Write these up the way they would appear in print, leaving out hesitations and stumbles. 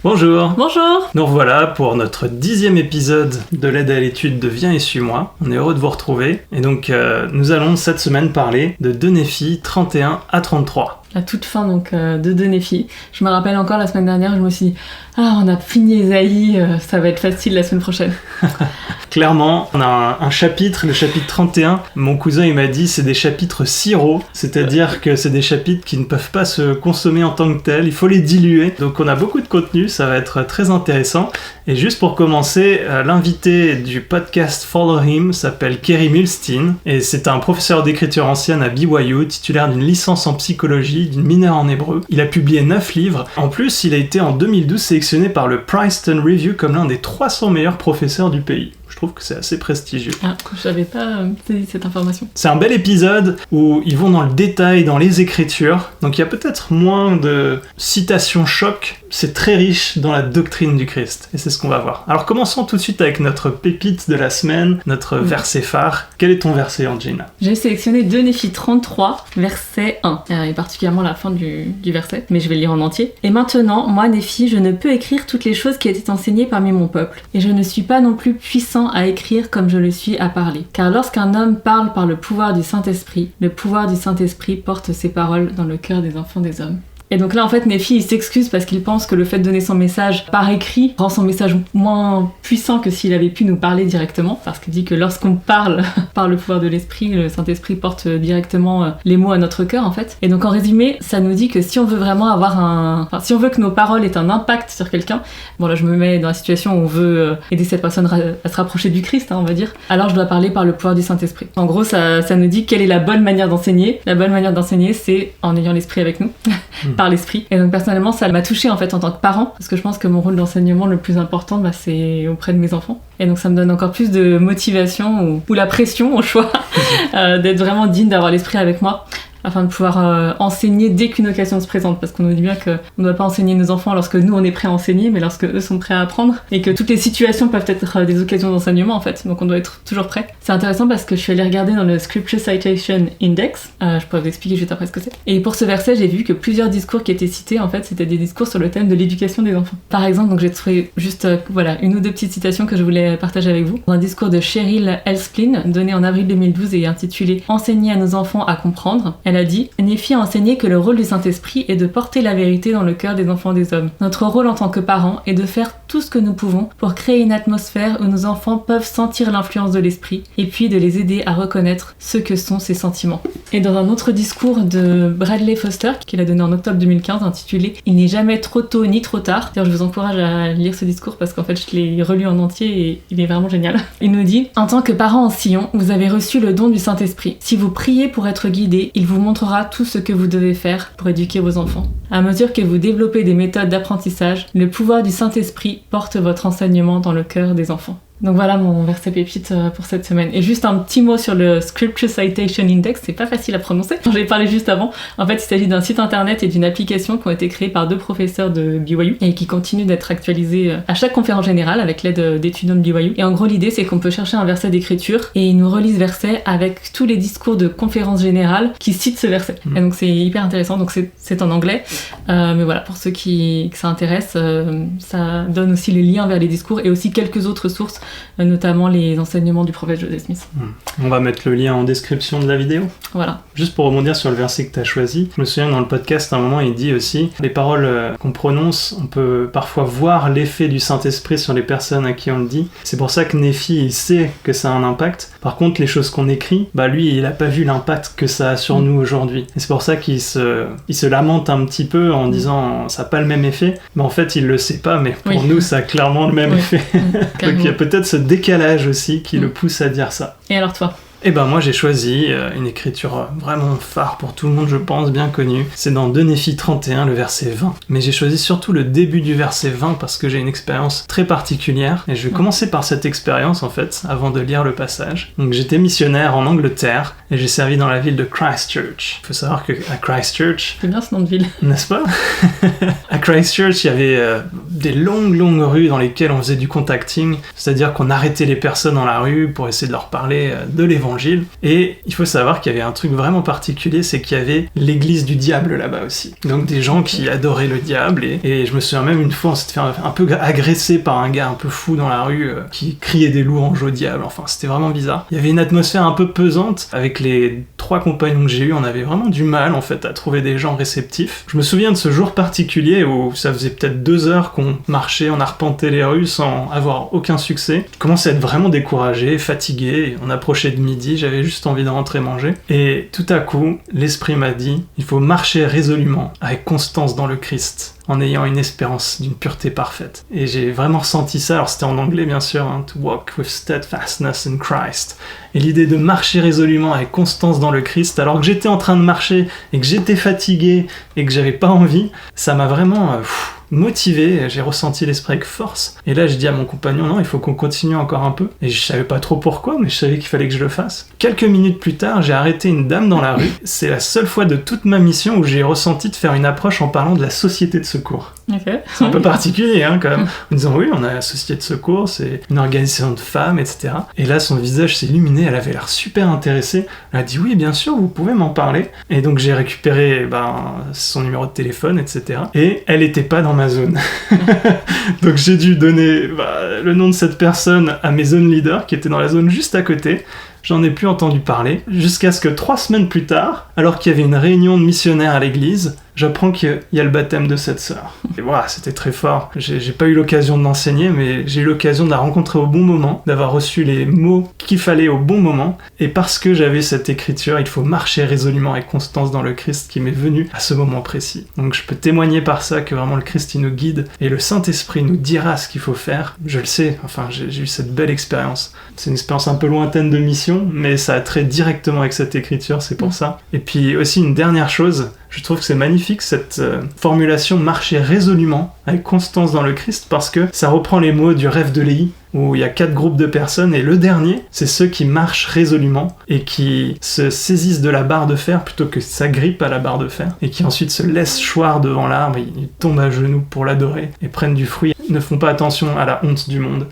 Bonjour. Bonjour. Nous revoilà pour notre 10e épisode de l'aide à l'étude de Viens et suis-moi. On est heureux de vous retrouver. Et donc, nous allons cette semaine parler de 2 Néphi 31 à 33. La toute fin donc de 2 Néphi. Je me rappelle encore la semaine dernière, je me suis dit « Ah, on a fini Ésaïe, ça va être facile la semaine prochaine. » Clairement, on a un chapitre, le chapitre 31. Mon cousin, il m'a dit, c'est des chapitres sirop, c'est-à-dire que c'est des chapitres qui ne peuvent pas se consommer en tant que tels, il faut les diluer. Donc on a beaucoup de contenu, ça va être très intéressant. Et juste pour commencer, l'invité du podcast Follow Him s'appelle Kerry Milstein, et c'est un professeur d'écriture ancienne à BYU, titulaire d'une licence en psychologie, d'une mineure en hébreu. Il a publié 9 livres. En plus, il a été en 2012 sélectionné par le Princeton Review comme l'un des 300 meilleurs professeurs du pays. Je trouve que c'est assez prestigieux. Ah, je savais pas cette information. C'est un bel épisode où ils vont dans le détail, dans les écritures. Donc il y a peut-être moins de citations choc. C'est très riche dans la doctrine du Christ. Et c'est ce qu'on va voir. Alors commençons tout de suite avec notre pépite de la semaine, notre verset phare. Quel est ton verset, Angina ? J'ai sélectionné 2 Néphi 33, verset 1. Et particulièrement la fin du verset, mais je vais le lire en entier. « Et maintenant, moi, Néphi, je ne peux écrire toutes les choses qui étaient enseignées parmi mon peuple. Et je ne suis pas non plus puissant à écrire comme je le suis à parler. Car lorsqu'un homme parle par le pouvoir du Saint-Esprit, le pouvoir du Saint-Esprit porte ses paroles dans le cœur des enfants des hommes. » Et donc là, en fait, Néphi, il s'excuse parce qu'il pense que le fait de donner son message par écrit rend son message moins puissant que s'il avait pu nous parler directement. Parce qu'il dit que lorsqu'on parle par le pouvoir de l'Esprit, le Saint-Esprit porte directement les mots à notre cœur, en fait. Et donc, en résumé, ça nous dit que si on veut vraiment si on veut que nos paroles aient un impact sur quelqu'un, bon là, je me mets dans la situation où on veut aider cette personne à se rapprocher du Christ, on va dire, alors je dois parler par le pouvoir du Saint-Esprit. En gros, ça nous dit quelle est la bonne manière d'enseigner. La bonne manière d'enseigner, c'est en ayant l'Esprit avec nous. Par l'esprit. Et donc personnellement, ça m'a touchée en fait en tant que parent, parce que je pense que mon rôle d'enseignement le plus important, c'est auprès de mes enfants. Et donc ça me donne encore plus de motivation ou la pression au choix d'être vraiment digne d'avoir l'esprit avec moi, afin de pouvoir enseigner dès qu'une occasion se présente, parce qu'on nous dit bien qu'on ne doit pas enseigner nos enfants lorsque nous on est prêts à enseigner, mais lorsque eux sont prêts à apprendre, et que toutes les situations peuvent être des occasions d'enseignement en fait, donc on doit être toujours prêt. C'est intéressant parce que je suis allée regarder dans le Scripture Citation Index, je pourrais vous expliquer juste après ce que c'est, et pour ce verset j'ai vu que plusieurs discours qui étaient cités en fait c'était des discours sur le thème de l'éducation des enfants. Par exemple, donc j'ai trouvé juste une ou deux petites citations que je voulais partager avec vous. Dans un discours de Cheryl Elsplin donné en avril 2012 et intitulé « Enseigner à nos enfants à comprendre », elle a dit « Néphi a enseigné que le rôle du Saint-Esprit est de porter la vérité dans le cœur des enfants des hommes. Notre rôle en tant que parents est de faire tout ce que nous pouvons pour créer une atmosphère où nos enfants peuvent sentir l'influence de l'Esprit et puis de les aider à reconnaître ce que sont ces sentiments. » Et dans un autre discours de Bradley Foster, qu'il a donné en octobre 2015, intitulé « Il n'est jamais trop tôt ni trop tard », je vous encourage à lire ce discours parce qu'en fait je l'ai relu en entier et il est vraiment génial. Il nous dit « En tant que parents en Sion, vous avez reçu le don du Saint-Esprit. Si vous priez pour être guidés, il vous montrera tout ce que vous devez faire pour éduquer vos enfants. À mesure que vous développez des méthodes d'apprentissage, le pouvoir du Saint-Esprit porte votre enseignement dans le cœur des enfants. » Donc voilà mon verset pépite pour cette semaine. Et juste un petit mot sur le Scripture Citation Index, c'est pas facile à prononcer, j'en ai parlé juste avant. En fait, il s'agit d'un site internet et d'une application qui ont été créés par 2 professeurs de BYU et qui continuent d'être actualisés à chaque conférence générale avec l'aide d'étudiants de BYU. Et en gros, l'idée, c'est qu'on peut chercher un verset d'écriture et ils nous relisent ce verset avec tous les discours de conférences générales qui citent ce verset. Et donc c'est hyper intéressant, donc c'est en anglais. Mais voilà, pour ceux que ça intéresse, ça donne aussi les liens vers les discours et aussi quelques autres sources, notamment les enseignements du prophète Joseph Smith. On va mettre le lien en description de la vidéo. Voilà. Juste pour rebondir sur le verset que tu as choisi, je me souviens dans le podcast, à un moment, il dit aussi les paroles qu'on prononce, on peut parfois voir l'effet du Saint-Esprit sur les personnes à qui on le dit. C'est pour ça que Néphi, il sait que ça a un impact. Par contre, les choses qu'on écrit, lui, il a pas vu l'impact que ça a sur nous aujourd'hui. Et c'est pour ça qu'il se lamente un petit peu en disant ça n'a pas le même effet. Mais en fait, il le sait pas, mais pour nous, ça a clairement le même effet. Donc il y a peut-être ce décalage aussi qui le pousse à dire ça. Et alors toi ? Eh ben moi j'ai choisi une écriture vraiment phare pour tout le monde, je pense, bien connue. C'est dans 2 Néphi 31, le verset 20. Mais j'ai choisi surtout le début du verset 20 parce que j'ai une expérience très particulière. Et je vais commencer par cette expérience en fait, avant de lire le passage. Donc j'étais missionnaire en Angleterre et j'ai servi dans la ville de Christchurch. Il faut savoir qu'à Christchurch... C'est bien ce nom de ville. N'est-ce pas? À Christchurch, il y avait des longues rues dans lesquelles on faisait du contacting, c'est-à-dire qu'on arrêtait les personnes dans la rue pour essayer de leur parler de l'évangile. Et il faut savoir qu'il y avait un truc vraiment particulier, c'est qu'il y avait l'église du diable là-bas aussi. Donc des gens qui adoraient le diable, et je me souviens même une fois, on s'était fait un peu agresser par un gars un peu fou dans la rue qui criait des louanges au diable. Enfin, c'était vraiment bizarre. Il y avait une atmosphère un peu pesante. Avec les 3 compagnons que j'ai eus, on avait vraiment du mal en fait à trouver des gens réceptifs. Je me souviens de ce jour particulier où ça faisait peut-être 2 heures qu'on marchait, on arpentait les rues sans avoir aucun succès. Je commençais à être vraiment découragé, fatigué, on approchait de midi, j'avais juste envie de rentrer manger. Et tout à coup, l'esprit m'a dit, il faut marcher résolument, avec constance dans le Christ, en ayant une espérance d'une pureté parfaite. Et j'ai vraiment ressenti ça, alors c'était en anglais bien sûr, hein, to walk with steadfastness in Christ. Et l'idée de marcher résolument avec constance dans le Christ, alors que j'étais en train de marcher et que j'étais fatigué et que j'avais pas envie, ça m'a vraiment motivé, j'ai ressenti l'esprit avec force. Et là, je dis à mon compagnon, non, il faut qu'on continue encore un peu. Et je savais pas trop pourquoi, mais je savais qu'il fallait que je le fasse. Quelques minutes plus tard, j'ai arrêté une dame dans la rue. C'est la seule fois de toute ma mission où j'ai ressenti de faire une approche en parlant de la société de secours. Okay. C'est un peu particulier, hein, quand même. En disant, oui, on a la société de secours, c'est une organisation de femmes, etc. Et là, son visage s'est illuminé, elle avait l'air super intéressée. Elle a dit, oui, bien sûr, vous pouvez m'en parler. Et donc, j'ai récupéré son numéro de téléphone, etc. Et elle était pas dans ma zone. Donc, j'ai dû donner le nom de cette personne à mes zone leaders, qui étaient dans la zone juste à côté. J'en ai plus entendu parler, jusqu'à ce que 3 semaines plus tard, alors qu'il y avait une réunion de missionnaires à l'église, j'apprends qu'il y a le baptême de cette sœur. Et voilà, c'était très fort. J'ai pas eu l'occasion de l'enseigner, mais j'ai eu l'occasion de la rencontrer au bon moment, d'avoir reçu les mots qu'il fallait au bon moment, et parce que j'avais cette écriture, il faut marcher résolument avec constance dans le Christ qui m'est venu à ce moment précis. Donc je peux témoigner par ça que vraiment le Christ il nous guide, et le Saint-Esprit nous dira ce qu'il faut faire. Je le sais, enfin j'ai eu cette belle expérience. C'est une expérience un peu lointaine de mission, mais ça a trait directement avec cette écriture, c'est pour ça. Et puis aussi une dernière chose, je trouve que c'est magnifique cette formulation « marcher résolument avec constance dans le Christ » parce que ça reprend les mots du rêve de Léhi où il y a 4 groupes de personnes et le dernier, c'est ceux qui marchent résolument et qui se saisissent de la barre de fer plutôt que s'agrippent à la barre de fer et qui ensuite se laissent choir devant l'arbre, ils tombent à genoux pour l'adorer et prennent du fruit, ils ne font pas attention à la honte du monde.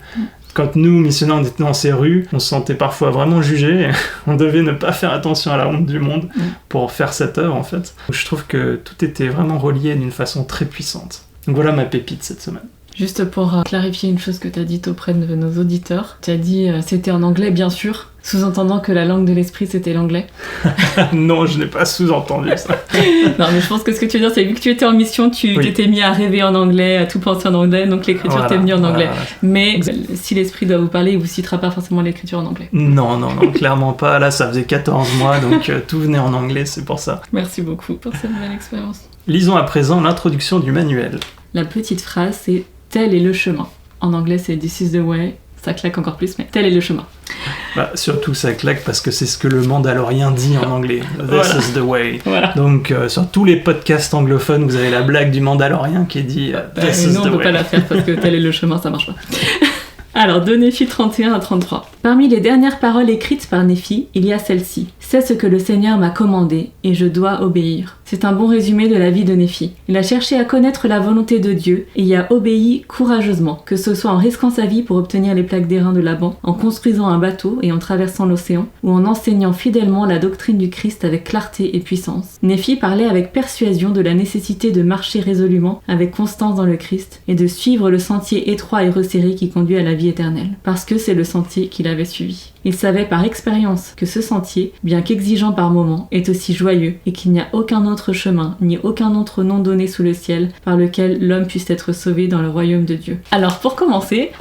Quand nous, missionnaires, on était dans ces rues, on se sentait parfois vraiment jugés. On devait ne pas faire attention à la honte du monde pour faire cette œuvre, en fait. Je trouve que tout était vraiment relié d'une façon très puissante. Donc voilà ma pépite cette semaine. Juste pour clarifier une chose que tu as dite auprès de nos auditeurs, tu as dit c'était en anglais, bien sûr, sous-entendant que la langue de l'esprit c'était l'anglais. Non, je n'ai pas sous-entendu ça. Non, mais je pense que ce que tu veux dire, c'est vu que tu étais en mission, tu t'étais mis à rêver en anglais, à tout penser en anglais, donc l'écriture t'est venue en anglais. Voilà. Mais si l'esprit doit vous parler, il vous citera pas forcément l'écriture en anglais. Non, clairement pas. Là, ça faisait 14 mois, donc tout venait en anglais, c'est pour ça. Merci beaucoup pour cette belle expérience. Lisons à présent l'introduction du manuel. La petite phrase, c'est « tel est le chemin ». En anglais, c'est « this is the way ». Ça claque encore plus, mais tel est le chemin. Surtout ça claque parce que c'est ce que le Mandalorien dit en anglais. This is the way. Voilà. Donc sur tous les podcasts anglophones, vous avez la blague du Mandalorien qui dit This is the way. Nous, on ne peut pas la faire parce que tel est le chemin, ça marche pas. Alors, de Néphi 31 à 33. Parmi les dernières paroles écrites par Néphi, il y a celle-ci. C'est ce que le Seigneur m'a commandé, et je dois obéir. C'est un bon résumé de la vie de Néphi. Il a cherché à connaître la volonté de Dieu, et y a obéi courageusement, que ce soit en risquant sa vie pour obtenir les plaques d'airain de Laban, en construisant un bateau et en traversant l'océan, ou en enseignant fidèlement la doctrine du Christ avec clarté et puissance. Néphi parlait avec persuasion de la nécessité de marcher résolument, avec constance dans le Christ, et de suivre le sentier étroit et resserré qui conduit à la vie éternelle, parce que c'est le sentier qu'il avait suivi. Il savait par expérience que ce sentier, bien qu'exigeant par moments, est aussi joyeux et qu'il n'y a aucun autre chemin, ni aucun autre nom donné sous le ciel par lequel l'homme puisse être sauvé dans le royaume de Dieu. Alors pour commencer,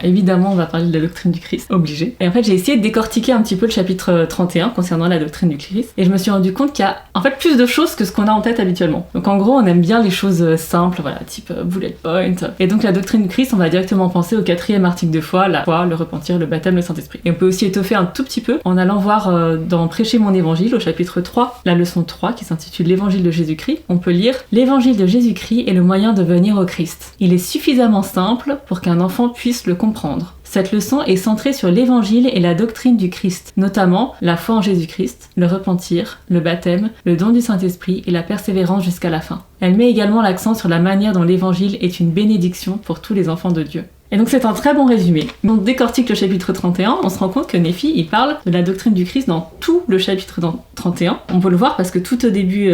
évidemment on va parler de la doctrine du Christ, obligé. Et en fait j'ai essayé de décortiquer un petit peu le chapitre 31 concernant la doctrine du Christ et je me suis rendu compte qu'il y a en fait plus de choses que ce qu'on a en tête habituellement. Donc en gros on aime bien les choses simples, type bullet point. Et donc la doctrine du Christ, on va directement penser au 4e article de foi, la foi, le repentir, le baptême, le Saint-Esprit. Et on peut aussi étoffer un tout petit peu en allant voir dans Prêcher mon évangile au chapitre 3, la leçon 3 qui s'intitule l'évangile de Jésus-Christ. On peut lire l'évangile de Jésus-Christ est le moyen de venir au Christ. Il est suffisamment simple pour qu'un enfant puisse le comprendre. Cette leçon est centrée sur l'évangile et la doctrine du Christ, notamment la foi en Jésus-Christ, le repentir, le baptême, le don du Saint-Esprit et la persévérance jusqu'à la fin. Elle met également l'accent sur la manière dont l'évangile est une bénédiction pour tous les enfants de Dieu. Et donc c'est un très bon résumé. On décortique le chapitre 31, on se rend compte que Néphi, il parle de la doctrine du Christ dans tout le chapitre 31. On peut le voir parce que tout au début,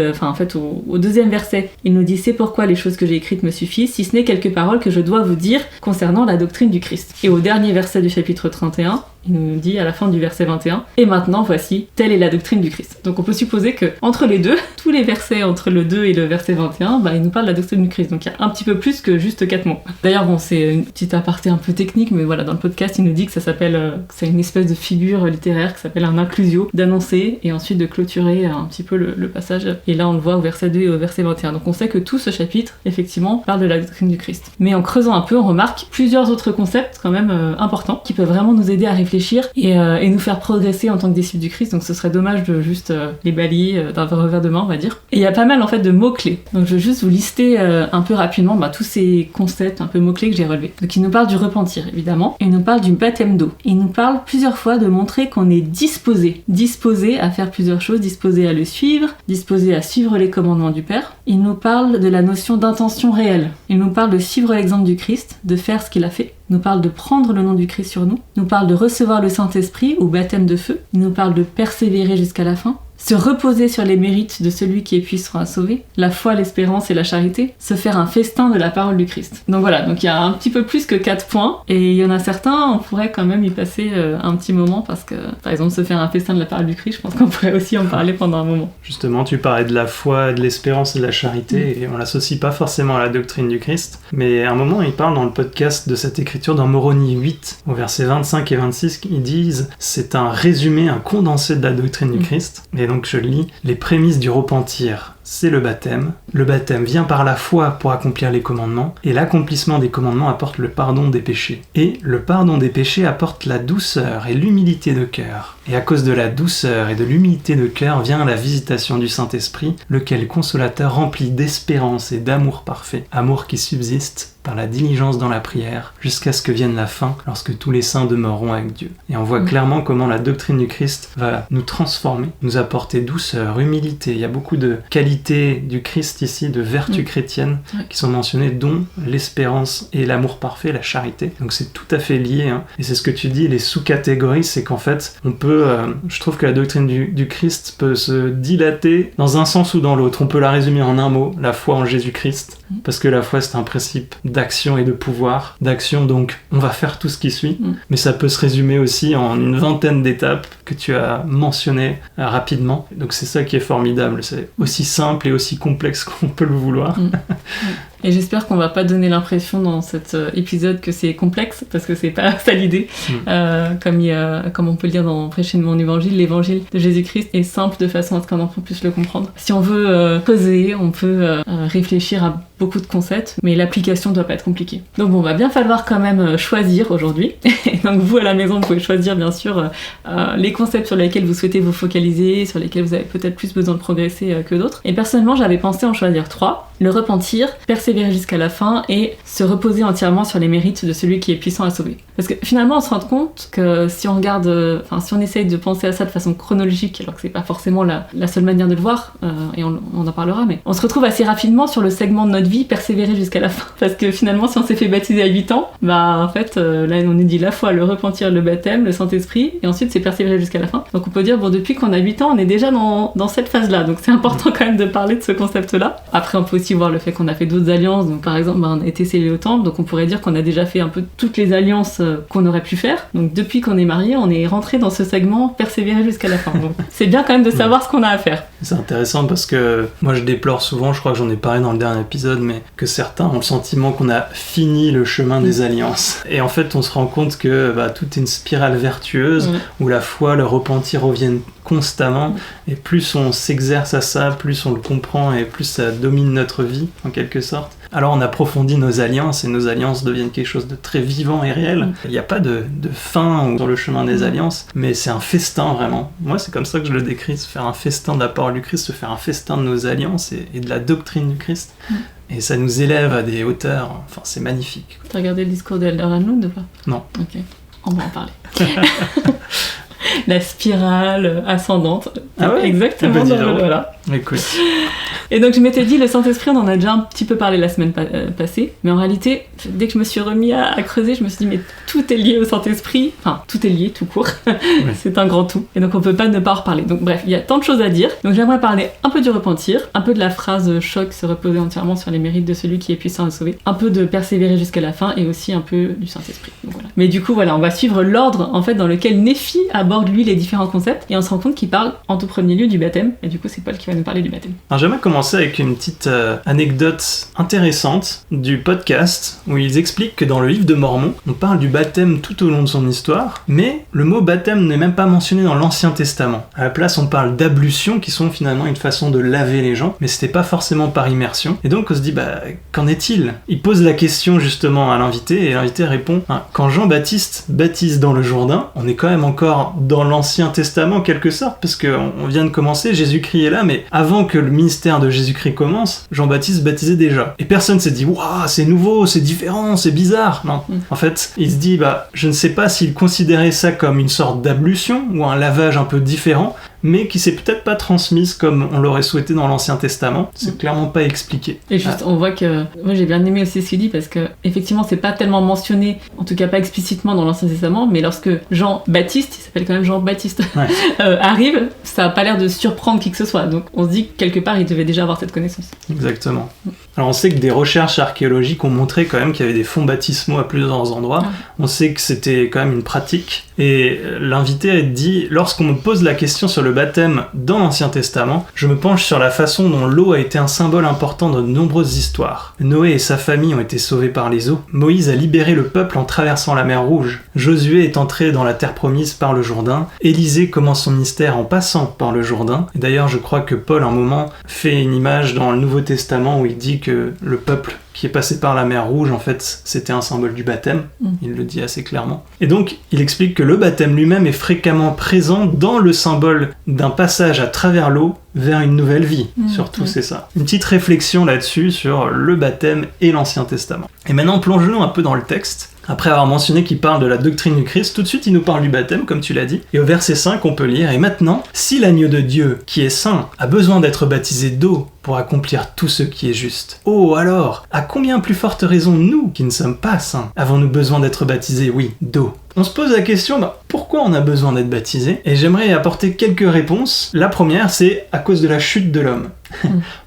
au deuxième verset, il nous dit « C'est pourquoi les choses que j'ai écrites me suffisent, si ce n'est quelques paroles que je dois vous dire concernant la doctrine du Christ. » Et au dernier verset du chapitre 31, il nous dit à la fin du verset 21 « Et maintenant, voici, telle est la doctrine du Christ. » Donc on peut supposer que entre les deux, tous les versets entre le 2 et le verset 21, il nous parle de la doctrine du Christ. Donc il y a un petit peu plus que juste 4 mots. D'ailleurs, c'est une petite aparté un peu technique, mais voilà, dans le podcast, il nous dit que ça s'appelle, c'est une espèce de figure littéraire qui s'appelle un inclusio, d'annoncer et ensuite de clôturer un petit peu le passage. Et là, on le voit au verset 2 et au verset 21. Donc on sait que tout ce chapitre, effectivement, parle de la doctrine du Christ. Mais en creusant un peu, on remarque plusieurs autres concepts quand même importants qui peuvent vraiment nous aider à réfléchir et nous faire progresser en tant que disciples du Christ. Donc ce serait dommage de juste les balayer d'un revers de main, on va dire. Et il y a pas mal en fait de mots-clés. Donc je vais juste vous lister un peu rapidement tous ces concepts un peu mots-clés que j'ai relevés. Donc il nous parle du repentir, évidemment. Et il nous parle du baptême d'eau. Il nous parle plusieurs fois de montrer qu'on est disposé à faire plusieurs choses, disposé à le suivre, disposé à suivre les commandements du Père. Il nous parle de la notion d'intention réelle. Il nous parle de suivre l'exemple du Christ, de faire ce qu'il a fait. Il nous parle de prendre le nom du Christ sur nous. Il nous parle de recevoir le Saint-Esprit ou baptême de feu. Il nous parle de persévérer jusqu'à la fin. Se reposer sur les mérites de celui qui est puissant à sauver, la foi, l'espérance et la charité, se faire un festin de la parole du Christ. Donc voilà, donc il y a un petit peu plus que 4 points, et il y en a certains, on pourrait quand même y passer un petit moment, parce que, par exemple, se faire un festin de la parole du Christ, je pense qu'on pourrait aussi en parler pendant un moment. Justement, tu parlais de la foi, de l'espérance et de la charité, et on l'associe pas forcément à la doctrine du Christ, mais à un moment, il parle dans le podcast de cette écriture dans Moroni 8, au verset 25 et 26, ils disent « C'est un résumé, un condensé de la doctrine du Christ », et donc je lis « Les prémices du repentir, c'est le baptême. Le baptême vient par la foi pour accomplir les commandements, et l'accomplissement des commandements apporte le pardon des péchés. Et le pardon des péchés apporte la douceur et l'humilité de cœur. Et à cause de la douceur et de l'humilité de cœur vient la visitation du Saint-Esprit, lequel consolateur remplit d'espérance et d'amour parfait, amour qui subsiste par la diligence dans la prière, jusqu'à ce que vienne la fin, lorsque tous les saints demeureront avec Dieu. » Et on voit clairement comment la doctrine du Christ va nous transformer, nous apporter douceur, humilité. Il y a beaucoup de qualités du Christ ici, de vertus chrétiennes, qui sont mentionnées, dont l'espérance et l'amour parfait, la charité. Donc c'est tout à fait lié, hein. Et c'est ce que tu dis, les sous-catégories, c'est qu'en fait, on peut, je trouve que la doctrine du Christ peut se dilater dans un sens ou dans l'autre. On peut la résumer en un mot, la foi en Jésus-Christ, parce que la foi, c'est un principe d'action et de pouvoir. D'action, donc, on va faire tout ce qui suit, mais ça peut se résumer aussi en une vingtaine d'étapes que tu as mentionnées rapidement. Donc c'est ça qui est formidable, c'est aussi simple et aussi complexe qu'on peut le vouloir. Et j'espère qu'on va pas donner l'impression dans cet épisode que c'est complexe, parce que c'est pas ça l'idée. Comme on peut le dire dans Prêcher de mon évangile, l'évangile de Jésus-Christ est simple de façon à ce qu'un enfant puisse le comprendre. Si on veut creuser, on peut réfléchir à beaucoup de concepts, mais l'application doit pas être compliquée. Donc bon, va bien falloir quand même choisir aujourd'hui. Et donc vous à la maison, vous pouvez choisir bien sûr les concepts sur lesquels vous souhaitez vous focaliser, sur lesquels vous avez peut-être plus besoin de progresser que d'autres. Et personnellement, j'avais pensé en choisir 3. Le repentir, persévérer jusqu'à la fin et se reposer entièrement sur les mérites de celui qui est puissant à sauver. Parce que finalement, on se rend compte que si on regarde, si on essaye de penser à ça de façon chronologique, alors que c'est pas forcément la seule manière de le voir, et on en parlera, mais on se retrouve assez rapidement sur le segment de notre vie, persévérer jusqu'à la fin. Parce que finalement, si on s'est fait baptiser à 8 ans, en fait, là, on nous dit la foi, le repentir, le baptême, le Saint-Esprit, et ensuite c'est persévérer jusqu'à la fin. Donc on peut dire, depuis qu'on a 8 ans, on est déjà dans cette phase-là. Donc c'est important quand même de parler de ce concept-là. Après, on peut aussi voir le fait qu'on a fait d'autres alliances. Donc par exemple, on a été scellé au temple, donc on pourrait dire qu'on a déjà fait un peu toutes les alliances qu'on aurait pu faire. Donc depuis qu'on est marié, on est rentré dans ce segment persévérer jusqu'à la fin. Donc c'est bien quand même de savoir ce qu'on a à faire. C'est intéressant parce que moi je déplore souvent, je crois que j'en ai parlé dans le dernier épisode, mais que certains ont le sentiment qu'on a fini le chemin des alliances. Et en fait, on se rend compte que tout est une spirale vertueuse où la foi, le repentir reviennent constamment, et plus on s'exerce à ça, plus on le comprend et plus ça domine notre vie en quelque sorte. Alors on approfondit nos alliances et nos alliances deviennent quelque chose de très vivant et réel. Il n'y a pas de fin sur le chemin des alliances, mais c'est un festin vraiment. Moi c'est comme ça que je le décris, se faire un festin de la parole du Christ, se faire un festin de nos alliances et de la doctrine du Christ. Et ça nous élève à des hauteurs, enfin c'est magnifique. T'as regardé le discours de Elder Hanlund ou pas ? Non. Ok. On va en parler. La spirale ascendante. Ah ouais? Exactement. Voilà. Écoute. Et donc je m'étais dit, le Saint-Esprit, on en a déjà un petit peu parlé la semaine passée, mais en réalité, dès que je me suis remis à creuser, je me suis dit, mais tout est lié au Saint-Esprit, enfin, tout est lié, tout court, c'est un grand tout, et donc on peut pas ne pas en reparler. Donc bref, il y a tant de choses à dire, donc j'aimerais parler un peu du repentir, un peu de la phrase choc, se reposer entièrement sur les mérites de celui qui est puissant à sauver, un peu de persévérer jusqu'à la fin, et aussi un peu du Saint-Esprit. Donc, voilà. Mais du coup, voilà, on va suivre l'ordre, en fait, dans lequel Néphi aborde, lui, les différents concepts, et on se rend compte qu'il parle, en tout premier lieu, du baptême, et du coup, c'est Paul qui va nous parler du baptême. Alors j'aimerais commencer avec une petite anecdote intéressante du podcast où ils expliquent que dans le livre de Mormon, on parle du baptême tout au long de son histoire, mais le mot baptême n'est même pas mentionné dans l'Ancien Testament. À la place, on parle d'ablutions qui sont finalement une façon de laver les gens, mais c'était pas forcément par immersion. Et donc on se dit, qu'en est-il? Il pose la question justement à l'invité, et l'invité répond, quand Jean-Baptiste baptise dans le Jourdain, on est quand même encore dans l'Ancien Testament en quelque sorte, parce qu'on vient de commencer, Jésus-Christ est là, mais avant que le ministère de Jésus-Christ commence, Jean-Baptiste baptisait déjà. Et personne s'est dit, waouh, c'est nouveau, c'est différent, c'est bizarre. Non. En fait, il se dit, je ne sais pas s'il considérait ça comme une sorte d'ablution ou un lavage un peu différent, mais qui s'est peut-être pas transmise comme on l'aurait souhaité dans l'Ancien Testament. C'est clairement pas expliqué. Et juste, on voit que... Moi, j'ai bien aimé aussi ce qu'il dit, parce que, effectivement, c'est pas tellement mentionné, en tout cas pas explicitement dans l'Ancien Testament, mais lorsque Jean-Baptiste, il s'appelle quand même Jean-Baptiste, arrive, ça a pas l'air de surprendre qui que ce soit. Donc, on se dit que quelque part, il devait déjà avoir cette connaissance. Exactement. Alors, on sait que des recherches archéologiques ont montré quand même qu'il y avait des fonds baptismaux à plusieurs endroits. On sait que c'était quand même une pratique. Et l'invité a dit, lorsqu'on me pose la question sur le baptême dans l'Ancien Testament, je me penche sur la façon dont l'eau a été un symbole important dans de nombreuses histoires. Noé et sa famille ont été sauvés par les eaux. Moïse a libéré le peuple en traversant la mer Rouge. Josué est entré dans la terre promise par le Jourdain. Élisée commence son ministère en passant par le Jourdain. Et d'ailleurs, je crois que Paul, à un moment, fait une image dans le Nouveau Testament où il dit que le peuple qui est passé par la mer Rouge, en fait, c'était un symbole du baptême. Il le dit assez clairement. Et donc, il explique que le baptême lui-même est fréquemment présent dans le symbole d'un passage à travers l'eau vers une nouvelle vie. Surtout, c'est ça. Une petite réflexion là-dessus sur le baptême et l'Ancien Testament. Et maintenant, plongeons un peu dans le texte. Après avoir mentionné qu'il parle de la doctrine du Christ, tout de suite il nous parle du baptême, comme tu l'as dit. Et au verset 5, on peut lire « Et maintenant, si l'agneau de Dieu, qui est saint, a besoin d'être baptisé d'eau pour accomplir tout ce qui est juste. Oh alors, à combien plus forte raison nous, qui ne sommes pas saints, avons-nous besoin d'être baptisés, oui, d'eau ?» On se pose la question, pourquoi on a besoin d'être baptisé? Et j'aimerais apporter quelques réponses. La première, c'est à cause de la chute de l'homme.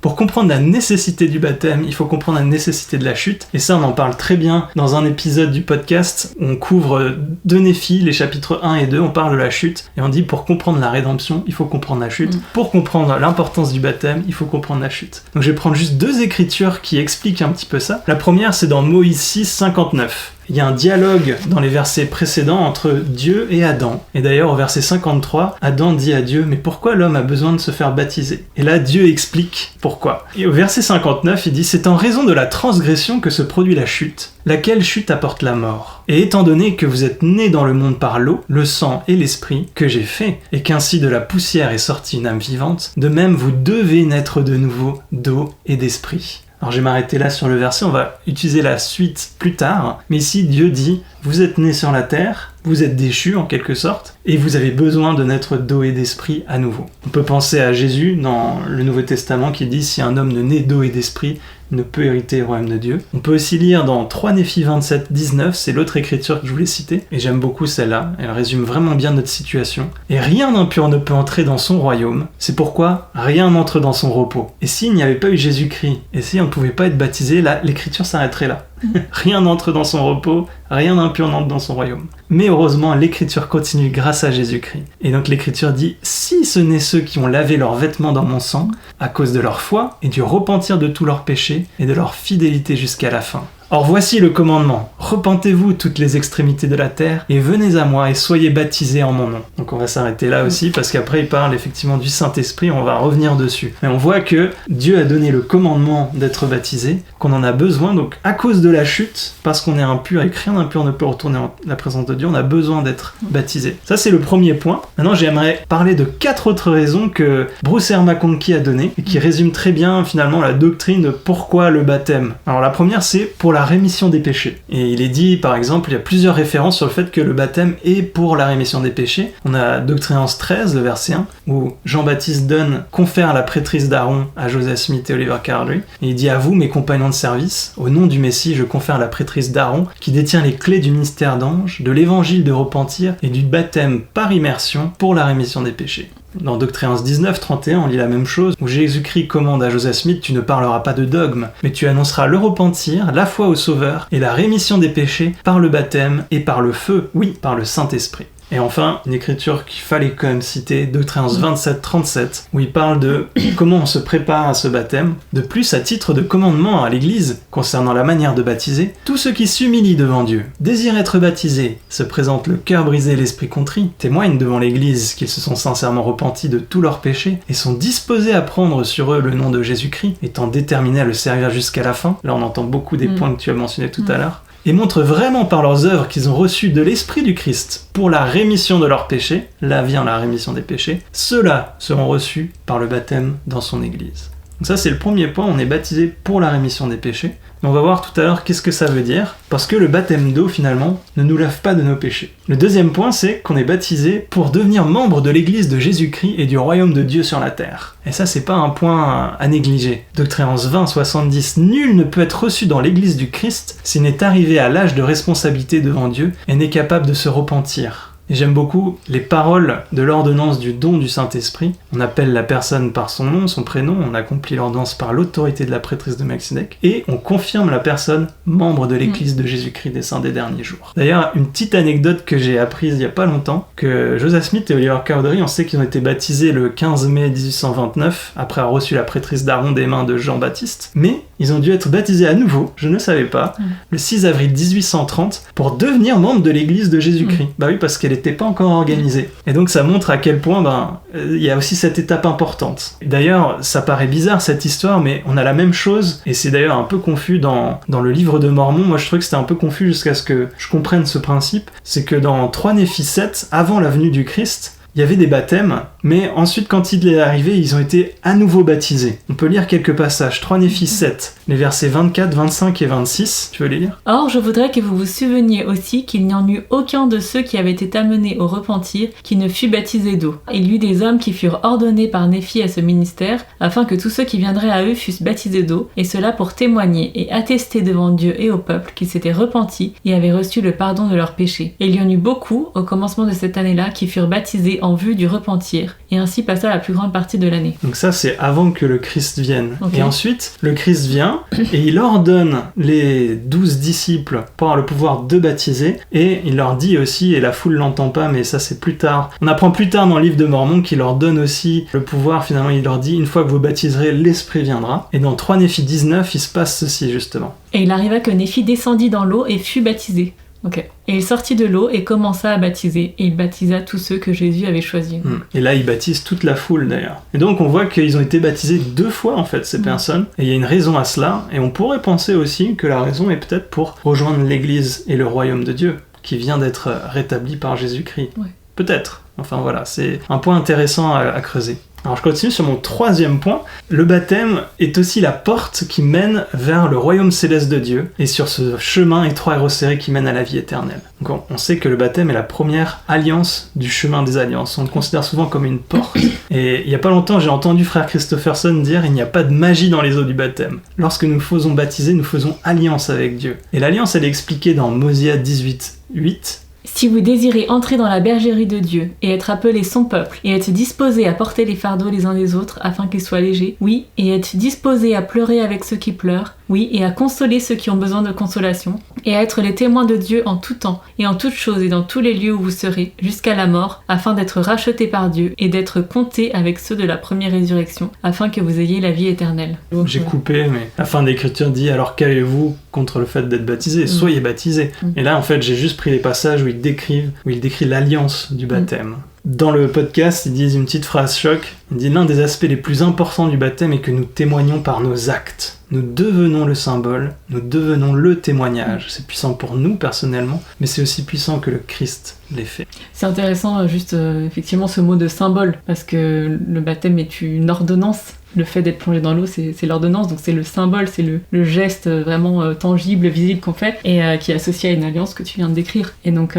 Pour comprendre la nécessité du baptême, il faut comprendre la nécessité de la chute. Et ça, on en parle très bien dans un épisode du podcast où on couvre de Néphi, les chapitres 1 et 2, on parle de la chute. Et on dit, pour comprendre la rédemption, il faut comprendre la chute. Pour comprendre l'importance du baptême, il faut comprendre la chute. Donc je vais prendre juste deux écritures qui expliquent un petit peu ça. La première, c'est dans Moïse 6, 59. Il y a un dialogue dans les versets précédents entre Dieu et Adam. Et d'ailleurs, au verset 53, Adam dit à Dieu « Mais pourquoi l'homme a besoin de se faire baptiser ?» Et là, Dieu explique pourquoi. Et au verset 59, il dit « C'est en raison de la transgression que se produit la chute, laquelle chute apporte la mort. Et étant donné que vous êtes nés dans le monde par l'eau, le sang et l'esprit, que j'ai fait, et qu'ainsi de la poussière est sortie une âme vivante, de même vous devez naître de nouveau d'eau et d'esprit. » Alors je vais m'arrêter là sur le verset, on va utiliser la suite plus tard. Mais ici, Dieu dit, vous êtes nés sur la terre, vous êtes déchus en quelque sorte, et vous avez besoin de naître d'eau et d'esprit à nouveau. On peut penser à Jésus dans le Nouveau Testament qui dit, si un homme ne naît d'eau et d'esprit, ne peut hériter le royaume de Dieu. On peut aussi lire dans 3 Néphi 27, 19, c'est l'autre écriture que je voulais citer, et j'aime beaucoup celle-là, elle résume vraiment bien notre situation. Et rien d'impur ne peut entrer dans son royaume, c'est pourquoi rien n'entre dans son repos. Et s'il n'y avait pas eu Jésus-Christ, et si on ne pouvait pas être baptisé, là, l'écriture s'arrêterait là. Rien n'entre dans son repos, rien d'impur n'entre dans son royaume. Mais heureusement, l'écriture continue grâce à Jésus-Christ. Et donc l'écriture dit, si ce n'est ceux qui ont lavé leurs vêtements dans mon sang, à cause de leur foi et du repentir de tous leurs péchés et de leur fidélité jusqu'à la fin. Or voici le commandement, repentez-vous toutes les extrémités de la terre, et venez à moi et soyez baptisés en mon nom. Donc on va s'arrêter là aussi, parce qu'après il parle effectivement du Saint-Esprit, on va revenir dessus. Mais on voit que Dieu a donné le commandement d'être baptisé, qu'on en a besoin, donc à cause de la chute, parce qu'on est impur et que rien d'impur ne peut retourner en la présence de Dieu, on a besoin d'être baptisé. Ça c'est le premier point. Maintenant j'aimerais parler de 4 autres raisons que Bruce R. McConkie a données, et qui résument très bien finalement la doctrine de pourquoi le baptême. Alors la première c'est pour la rémission des péchés. Et il est dit, par exemple, il y a plusieurs références sur le fait que le baptême est pour la rémission des péchés. On a Doctrinance 13, le verset 1, où Jean-Baptiste confère la prêtrise d'Aaron à Joseph Smith et Oliver Cowdery. Et il dit: à vous, mes compagnons de service, au nom du Messie, je confère la prêtrise d'Aaron, qui détient les clés du ministère d'ange, de l'évangile de repentir et du baptême par immersion pour la rémission des péchés. Dans Doctrinance 19, 31, on lit la même chose, où Jésus-Christ commande à Joseph Smith: tu ne parleras pas de dogme, mais tu annonceras le repentir, la foi au Sauveur et la rémission des péchés par le baptême et par le feu, oui, par le Saint-Esprit. Et enfin, une écriture qu'il fallait quand même citer, Doctrinance 27, 37, où il parle de comment on se prépare à ce baptême. De plus, à titre de commandement à l'Église, concernant la manière de baptiser, tous ceux qui s'humilient devant Dieu, désirent être baptisés, se présentent le cœur brisé et l'esprit contrit, témoignent devant l'Église qu'ils se sont sincèrement repentis de tous leurs péchés et sont disposés à prendre sur eux le nom de Jésus-Christ, étant déterminés à le servir jusqu'à la fin. Là, on entend beaucoup des points que tu as mentionnés tout à l'heure. Et montrent vraiment par leurs œuvres qu'ils ont reçu de l'Esprit du Christ pour la rémission de leurs péchés, là vient la rémission des péchés, ceux-là seront reçus par le baptême dans son Église. Donc ça c'est le premier point, on est baptisé pour la rémission des péchés. Mais on va voir tout à l'heure qu'est-ce que ça veut dire, parce que le baptême d'eau finalement ne nous lave pas de nos péchés. Le deuxième point, c'est qu'on est baptisé pour devenir membre de l'Église de Jésus-Christ et du royaume de Dieu sur la terre. Et ça c'est pas un point à négliger. Doctrinance 20, 70, nul ne peut être reçu dans l'Église du Christ s'il n'est arrivé à l'âge de responsabilité devant Dieu et n'est capable de se repentir. Et j'aime beaucoup les paroles de l'ordonnance du don du Saint-Esprit. On appelle la personne par son nom, son prénom, on accomplit l'ordonnance par l'autorité de la prêtrise de Melchizedek, et on confirme la personne membre de l'Église de Jésus-Christ des Saints des derniers jours. D'ailleurs, une petite anecdote que j'ai apprise il y a pas longtemps, que Joseph Smith et Oliver Cowdery, on sait qu'ils ont été baptisés le 15 mai 1829, après avoir reçu la prêtrise d'Aaron des mains de Jean-Baptiste, mais ils ont dû être baptisés à nouveau, je ne savais pas, le 6 avril 1830, pour devenir membres de l'Église de Jésus-Christ. Bah oui, parce qu'elle n'était pas encore organisée. Et donc ça montre à quel point il y a aussi cette étape importante. D'ailleurs, ça paraît bizarre cette histoire, mais on a la même chose, et c'est d'ailleurs un peu confus dans le livre de Mormon. Moi je trouvais que c'était un peu confus jusqu'à ce que je comprenne ce principe. C'est que dans 3 Néphi 7, avant la venue du Christ, il y avait des baptêmes, mais ensuite quand il est arrivé, ils ont été à nouveau baptisés. On peut lire quelques passages. 3 Néphi 7, les versets 24, 25 et 26. Tu veux les lire ? Or, je voudrais que vous vous souveniez aussi qu'il n'y en eut aucun de ceux qui avaient été amenés au repentir qui ne fut baptisé d'eau. Il y eut des hommes qui furent ordonnés par Néphi à ce ministère, afin que tous ceux qui viendraient à eux fussent baptisés d'eau, et cela pour témoigner et attester devant Dieu et au peuple qu'ils s'étaient repentis et avaient reçu le pardon de leurs péchés. Et il y en eut beaucoup, au commencement de cette année-là, qui furent baptisés en vue du repentir, et ainsi passa la plus grande partie de l'année. Donc ça c'est avant que le Christ vienne. Okay. Et ensuite, le Christ vient, et il ordonne les 12 disciples pour avoir le pouvoir de baptiser, et il leur dit aussi, et la foule l'entend pas, mais ça c'est plus tard, on apprend plus tard dans le livre de Mormon qu'il leur donne aussi le pouvoir, finalement il leur dit, une fois que vous baptiserez, l'Esprit viendra. Et dans 3 Néphi 19, il se passe ceci justement. Et il arriva que Néphi descendit dans l'eau et fut baptisé. Ok. Et il sortit de l'eau et commença à baptiser, et il baptisa tous ceux que Jésus avait choisis. Et là, il baptise toute la foule d'ailleurs. Et donc, on voit qu'ils ont été baptisés 2 fois en fait, ces personnes. Et il y a une raison à cela, et on pourrait penser aussi que la raison est peut-être pour rejoindre l'Église et le royaume de Dieu, qui vient d'être rétabli par Jésus-Christ. Ouais. Peut-être. Enfin voilà, c'est un point intéressant à creuser. Alors je continue sur mon 3e point. Le baptême est aussi la porte qui mène vers le royaume céleste de Dieu et sur ce chemin étroit et resserré qui mène à la vie éternelle. Donc on sait que le baptême est la première alliance du chemin des alliances. On le considère souvent comme une porte. Et il n'y a pas longtemps, j'ai entendu frère Christopherson dire « Il n'y a pas de magie dans les eaux du baptême. Lorsque nous faisons baptiser, nous faisons alliance avec Dieu. » Et l'alliance, elle est expliquée dans Mosia 18, 8. Si vous désirez entrer dans la bergerie de Dieu et être appelé son peuple et être disposé à porter les fardeaux les uns des autres afin qu'ils soient légers, oui, et être disposé à pleurer avec ceux qui pleurent, oui, et à consoler ceux qui ont besoin de consolation, et à être les témoins de Dieu en tout temps et en toutes choses et dans tous les lieux où vous serez, jusqu'à la mort, afin d'être rachetés par Dieu et d'être comptés avec ceux de la première résurrection, afin que vous ayez la vie éternelle. J'ai coupé, mais la fin de l'écriture dit « Alors qu'avez-vous contre le fait d'être baptisé ? Soyez baptisés. » Et là, en fait, j'ai juste pris les passages où il décrit l'alliance du baptême. Dans le podcast, ils disent une petite phrase choc. Il dit « L'un des aspects les plus importants du baptême est que nous témoignons par nos actes. Nous devenons le symbole, nous devenons le témoignage. » C'est puissant pour nous, personnellement, mais c'est aussi puissant que le Christ l'ait fait. C'est intéressant, juste effectivement, ce mot de symbole, parce que le baptême est une ordonnance. le fait d'être plongé dans l'eau, c'est l'ordonnance, donc c'est le symbole, c'est le geste vraiment tangible, visible qu'on fait, et qui est associé à une alliance que tu viens de décrire. Et donc,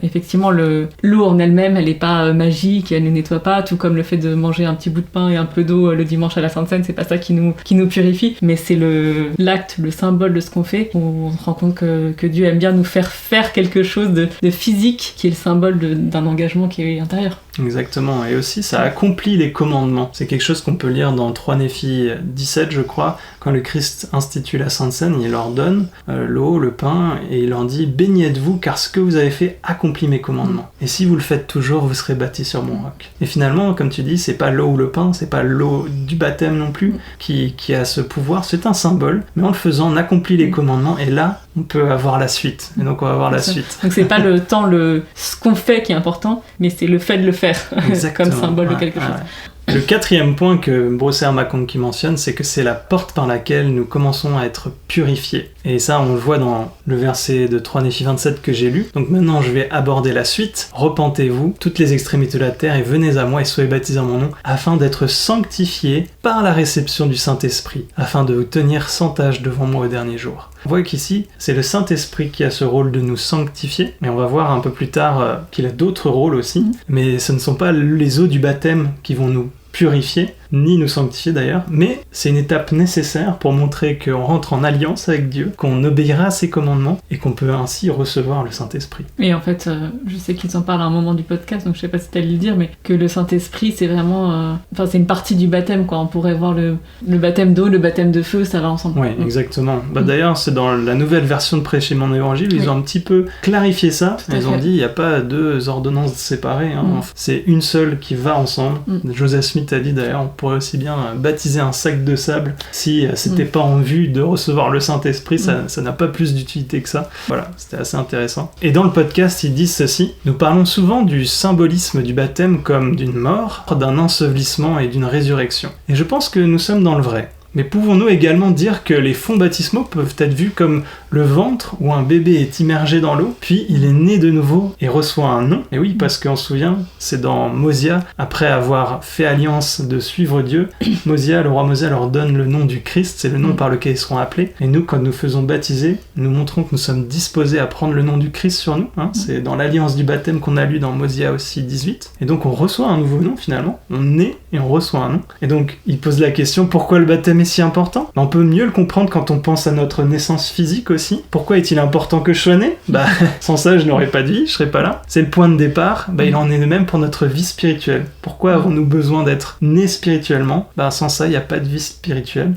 effectivement, l'eau en elle-même, elle n'est pas magique, elle ne nettoie pas, tout comme le fait de manger un petit bout de pain et un peu d'eau le dimanche à la Sainte Seine, c'est pas ça qui nous purifie, mais c'est l'acte, le symbole de ce qu'on fait, où on se rend compte que Dieu aime bien nous faire quelque chose de physique, qui est le symbole d'un engagement qui est intérieur. Exactement, et aussi ça accomplit les commandements. C'est quelque chose qu'on peut lire dans 3 Néphi 17, je crois, quand le Christ institue la Sainte Seine, il leur donne l'eau, le pain, et il leur dit « Béni êtes-vous, car ce que vous avez fait accomplit mes commandements. Et si vous le faites toujours, vous serez bâtis sur mon roc. » Et finalement, comme tu dis, c'est pas l'eau ou le pain, c'est pas l'eau du baptême non plus qui a ce pouvoir, c'est un symbole, mais en le faisant, on accomplit les commandements, et là, on peut avoir la suite. Et donc on va voir la suite. Donc c'est pas ce qu'on fait qui est important, mais c'est le fait de le faire comme symbole de quelque chose. Le 4e point que Brossard McConkie mentionne, c'est que c'est la porte par laquelle nous commençons à être purifiés. Et ça, on le voit dans le verset de 3 Néphi 27 que j'ai lu. Donc maintenant, je vais aborder la suite. Repentez-vous, toutes les extrémités de la terre, et venez à moi et soyez baptisés en mon nom, afin d'être sanctifiés par la réception du Saint-Esprit, afin de vous tenir sans tâche devant moi au dernier jour. On voit qu'ici, c'est le Saint-Esprit qui a ce rôle de nous sanctifier, mais on va voir un peu plus tard qu'il a d'autres rôles aussi, mais ce ne sont pas les eaux du baptême qui vont nous purifier, ni nous sanctifier d'ailleurs, mais c'est une étape nécessaire pour montrer qu'on rentre en alliance avec Dieu, qu'on obéira à ses commandements et qu'on peut ainsi recevoir le Saint-Esprit. Et en fait, je sais qu'ils en parlent à un moment du podcast, donc je sais pas si tu allais le dire, mais que le Saint-Esprit, c'est vraiment... c'est une partie du baptême, quoi. On pourrait voir le baptême d'eau, le baptême de feu, ça va ensemble. Oui, exactement. D'ailleurs, c'est dans la nouvelle version de Prêcher mon évangile, ils ont un petit peu clarifié ça. Ils ont dit, il n'y a pas 2 ordonnances séparées, c'est une seule qui va ensemble. Joseph Smith a dit d'ailleurs, on pourrait aussi bien baptiser un sac de sable si c'était pas en vue de recevoir le Saint-Esprit, ça n'a pas plus d'utilité que ça. Voilà, c'était assez intéressant. Et dans le podcast, ils disent ceci: nous parlons souvent du symbolisme du baptême comme d'une mort, d'un ensevelissement et d'une résurrection. Et je pense que nous sommes dans le vrai. Mais pouvons-nous également dire que les fonds baptismaux peuvent être vus comme le ventre où un bébé est immergé dans l'eau, puis il est né de nouveau et reçoit un nom? Et oui, parce qu'on se souvient, c'est dans Mosia, après avoir fait alliance de suivre Dieu, le roi Mosia leur donne le nom du Christ, c'est le nom par lequel ils seront appelés. Et nous, quand nous faisons baptiser, nous montrons que nous sommes disposés à prendre le nom du Christ sur nous. C'est dans l'alliance du baptême qu'on a lu dans Mosia aussi 18. Et donc on reçoit un nouveau nom finalement, on naît et on reçoit un nom. Et donc il pose la question, pourquoi le baptême est si important? On peut mieux le comprendre quand on pense à notre naissance physique aussi. Pourquoi est-il important que je sois né? Sans ça, je n'aurais pas de vie, je serais pas là. C'est le point de départ. Il en est de même pour notre vie spirituelle. Pourquoi avons-nous besoin d'être nés spirituellement? Sans ça, il n'y a pas de vie spirituelle.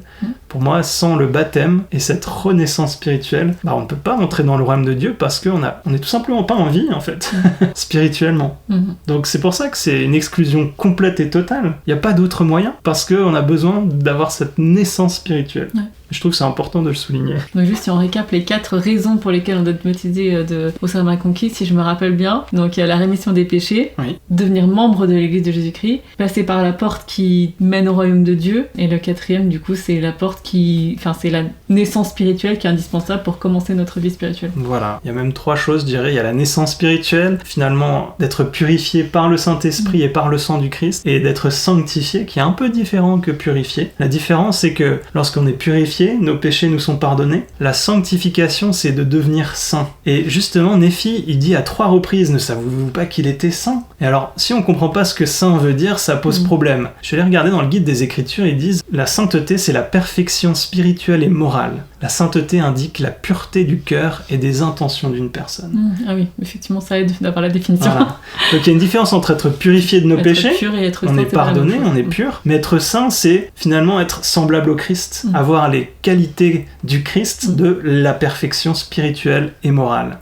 Pour moi, sans le baptême et cette renaissance spirituelle, on ne peut pas rentrer dans le royaume de Dieu parce qu'on est tout simplement pas en vie, en fait, spirituellement. Donc c'est pour ça que c'est une exclusion complète et totale. Il n'y a pas d'autre moyen parce qu'on a besoin d'avoir cette naissance spirituelle. Je trouve que c'est important de le souligner. Donc juste si on récap les 4 raisons pour lesquelles on doit être baptisé de Brossard McConkie, si je me rappelle bien. Donc il y a la rémission des péchés, devenir membre de l'église de Jésus-Christ, passer par la porte qui mène au royaume de Dieu, et le 4e du coup c'est la porte c'est la naissance spirituelle qui est indispensable pour commencer notre vie spirituelle. Voilà, il y a même 3 choses, je dirais. Il y a la naissance spirituelle, finalement d'être purifié par le Saint-Esprit et par le sang du Christ, et d'être sanctifié, qui est un peu différent que purifié. La différence c'est que lorsqu'on est purifié, nos péchés nous sont pardonnés. La sanctification, c'est de devenir saint. Et justement, Néphi, il dit à 3 reprises, ne savez-vous pas qu'il était saint? Et alors, si on comprend pas ce que saint veut dire, ça pose problème. Je suis allé regarder dans le guide des Écritures, ils disent, la sainteté, c'est la perfection spirituelle et morale. La sainteté indique la pureté du cœur et des intentions d'une personne. Ah oui, effectivement, ça aide d'avoir la définition. Voilà. Donc il y a une différence entre être purifié de nos péchés, pur et être on saint, est pardonné, on est pur, mais être saint, c'est finalement être semblable au Christ, avoir les qualités du Christ, de la perfection spirituelle et morale.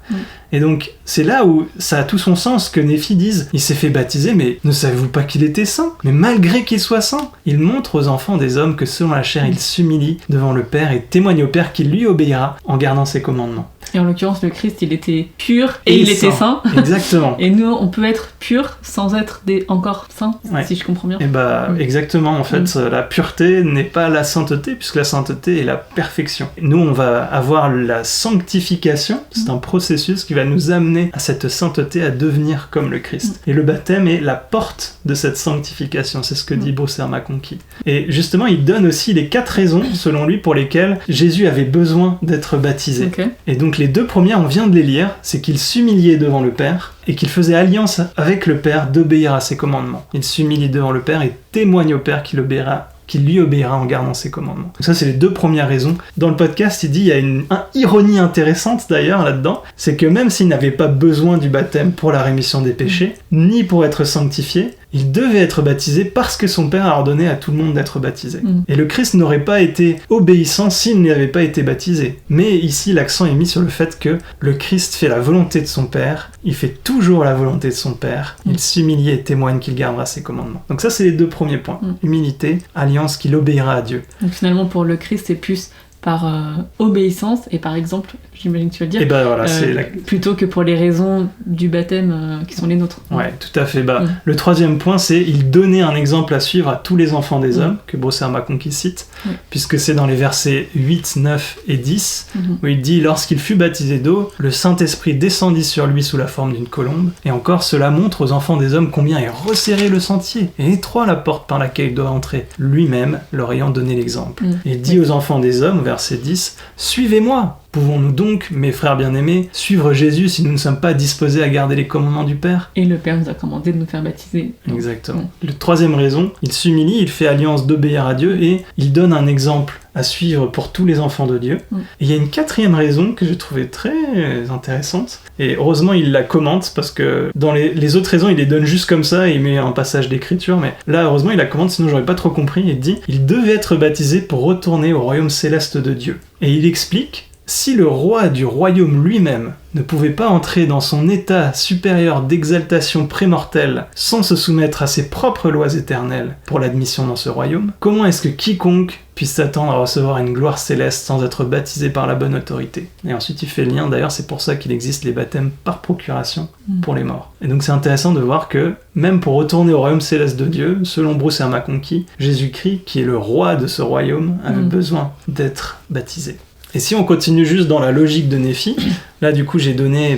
Et donc, c'est là où ça a tout son sens que Néphi dise « Il s'est fait baptiser, mais ne savez-vous pas qu'il était saint ?» Mais malgré qu'il soit saint, il montre aux enfants des hommes que selon la chair, il s'humilie devant le Père et témoigne au Père qu'il lui obéira en gardant ses commandements. Et en l'occurrence, le Christ, il était pur et il était saint. Exactement. Et nous, on peut être pur sans être encore saint, si je comprends bien. Et exactement, en fait, la pureté n'est pas la sainteté, puisque la sainteté est la perfection. Nous, on va avoir la sanctification, c'est un processus qui va nous amener à cette sainteté, à devenir comme le Christ. Et le baptême est la porte de cette sanctification, c'est ce que dit Bruce R. McConkie. Et justement, il donne aussi les 4 raisons, selon lui, pour lesquelles Jésus avait besoin d'être baptisé. Okay. Et donc les 2 premières, on vient de les lire, c'est qu'il s'humiliait devant le Père, et qu'il faisait alliance avec le Père d'obéir à ses commandements. Il s'humilie devant le Père et témoigne au Père qu'il lui obéira en gardant ses commandements. Donc ça, c'est les 2 premières raisons. Dans le podcast, il dit, il y a une ironie intéressante d'ailleurs là-dedans, c'est que même s'il n'avait pas besoin du baptême pour la rémission des péchés, ni pour être sanctifié, il devait être baptisé parce que son Père a ordonné à tout le monde d'être baptisé. Et le Christ n'aurait pas été obéissant s'il n'avait pas été baptisé. Mais ici, l'accent est mis sur le fait que le Christ fait la volonté de son Père, il fait toujours la volonté de son Père, il s'humilie et témoigne qu'il gardera ses commandements. Donc ça, c'est les 2 premiers points. Humilité, alliance qu'il obéira à Dieu. Donc finalement, pour le Christ, c'est plus par obéissance et par exemple, j'imagine que tu vas le dire, et voilà, c'est plutôt que pour les raisons du baptême qui sont les nôtres. Ouais, tout à fait. Le 3e point, c'est il donnait un exemple à suivre à tous les enfants des hommes, que Bruce R. McConkie cite, puisque c'est dans les versets 8, 9 et 10, où il dit « Lorsqu'il fut baptisé d'eau, le Saint-Esprit descendit sur lui sous la forme d'une colombe, et encore cela montre aux enfants des hommes combien est resserré le sentier, et étroit la porte par laquelle il doit entrer, lui-même leur ayant donné l'exemple. Et il dit aux enfants des hommes, verset 10, « Suivez-moi !» Pouvons-nous donc, mes frères bien-aimés, suivre Jésus si nous ne sommes pas disposés à garder les commandements du Père ? Et le Père nous a commandé de nous faire baptiser. Exactement. La 3e raison, il s'humilie, il fait alliance d'obéir à Dieu et il donne un exemple à suivre pour tous les enfants de Dieu. Et il y a une 4e raison que j'ai trouvée très intéressante, et heureusement il la commente, parce que dans les autres raisons il les donne juste comme ça et il met un passage d'écriture, mais là heureusement il la commente, sinon j'aurais pas trop compris. Il dit « Il devait être baptisé pour retourner au royaume céleste de Dieu ». Et il explique « Si le roi du royaume lui-même ne pouvait pas entrer dans son état supérieur d'exaltation prémortelle sans se soumettre à ses propres lois éternelles pour l'admission dans ce royaume, comment est-ce que quiconque puisse s'attendre à recevoir une gloire céleste sans être baptisé par la bonne autorité ?» Et ensuite il fait le lien, d'ailleurs c'est pour ça qu'il existe les baptêmes par procuration pour les morts. Et donc c'est intéressant de voir que même pour retourner au royaume céleste de Dieu, selon Bruce R. McConkie, Jésus-Christ, qui est le roi de ce royaume, avait besoin d'être baptisé. Et si on continue juste dans la logique de Néphi, là du coup j'ai donné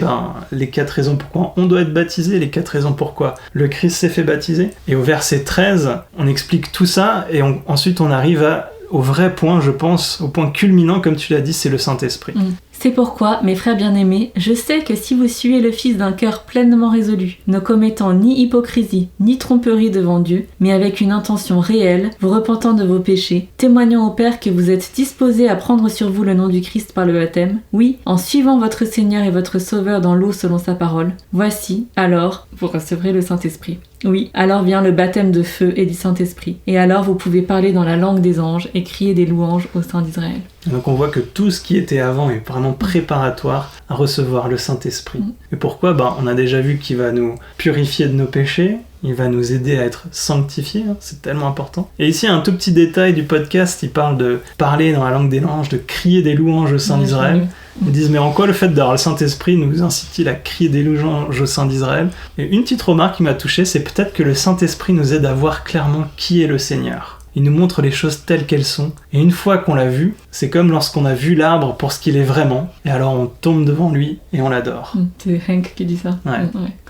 les 4 raisons pourquoi on doit être baptisé, les 4 raisons pourquoi le Christ s'est fait baptiser. Et au verset 13, on explique tout ça et ensuite on arrive au vrai point, je pense, au point culminant, comme tu l'as dit, c'est le Saint-Esprit. C'est pourquoi, mes frères bien-aimés, je sais que si vous suivez le Fils d'un cœur pleinement résolu, ne commettant ni hypocrisie, ni tromperie devant Dieu, mais avec une intention réelle, vous repentant de vos péchés, témoignant au Père que vous êtes disposés à prendre sur vous le nom du Christ par le baptême, oui, en suivant votre Seigneur et votre Sauveur dans l'eau selon sa parole, voici, alors, vous recevrez le Saint-Esprit. Oui, alors vient le baptême de feu et du Saint-Esprit. Et alors vous pouvez parler dans la langue des anges et crier des louanges au sein d'Israël. Donc on voit que tout ce qui était avant est vraiment préparatoire à recevoir le Saint-Esprit. Et pourquoi ? On a déjà vu qu'il va nous purifier de nos péchés, il va nous aider à être sanctifiés, c'est tellement important. Et ici, un tout petit détail du podcast, il parle de parler dans la langue des anges, de crier des louanges au sein d'Israël. Ils disent, mais en quoi le fait d'avoir le Saint-Esprit nous incite-t-il à crier des louanges au sein d'Israël ? Et une petite remarque qui m'a touché, c'est peut-être que le Saint-Esprit nous aide à voir clairement qui est le Seigneur. Il nous montre les choses telles qu'elles sont. Et une fois qu'on l'a vu, c'est comme lorsqu'on a vu l'arbre pour ce qu'il est vraiment. Et alors on tombe devant lui et on l'adore. C'est Hank qui dit ça. Ouais,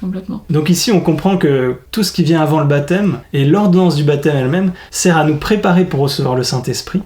complètement. Donc ici, on comprend que tout ce qui vient avant le baptême et l'ordonnance du baptême elle-même sert à nous préparer pour recevoir le Saint-Esprit.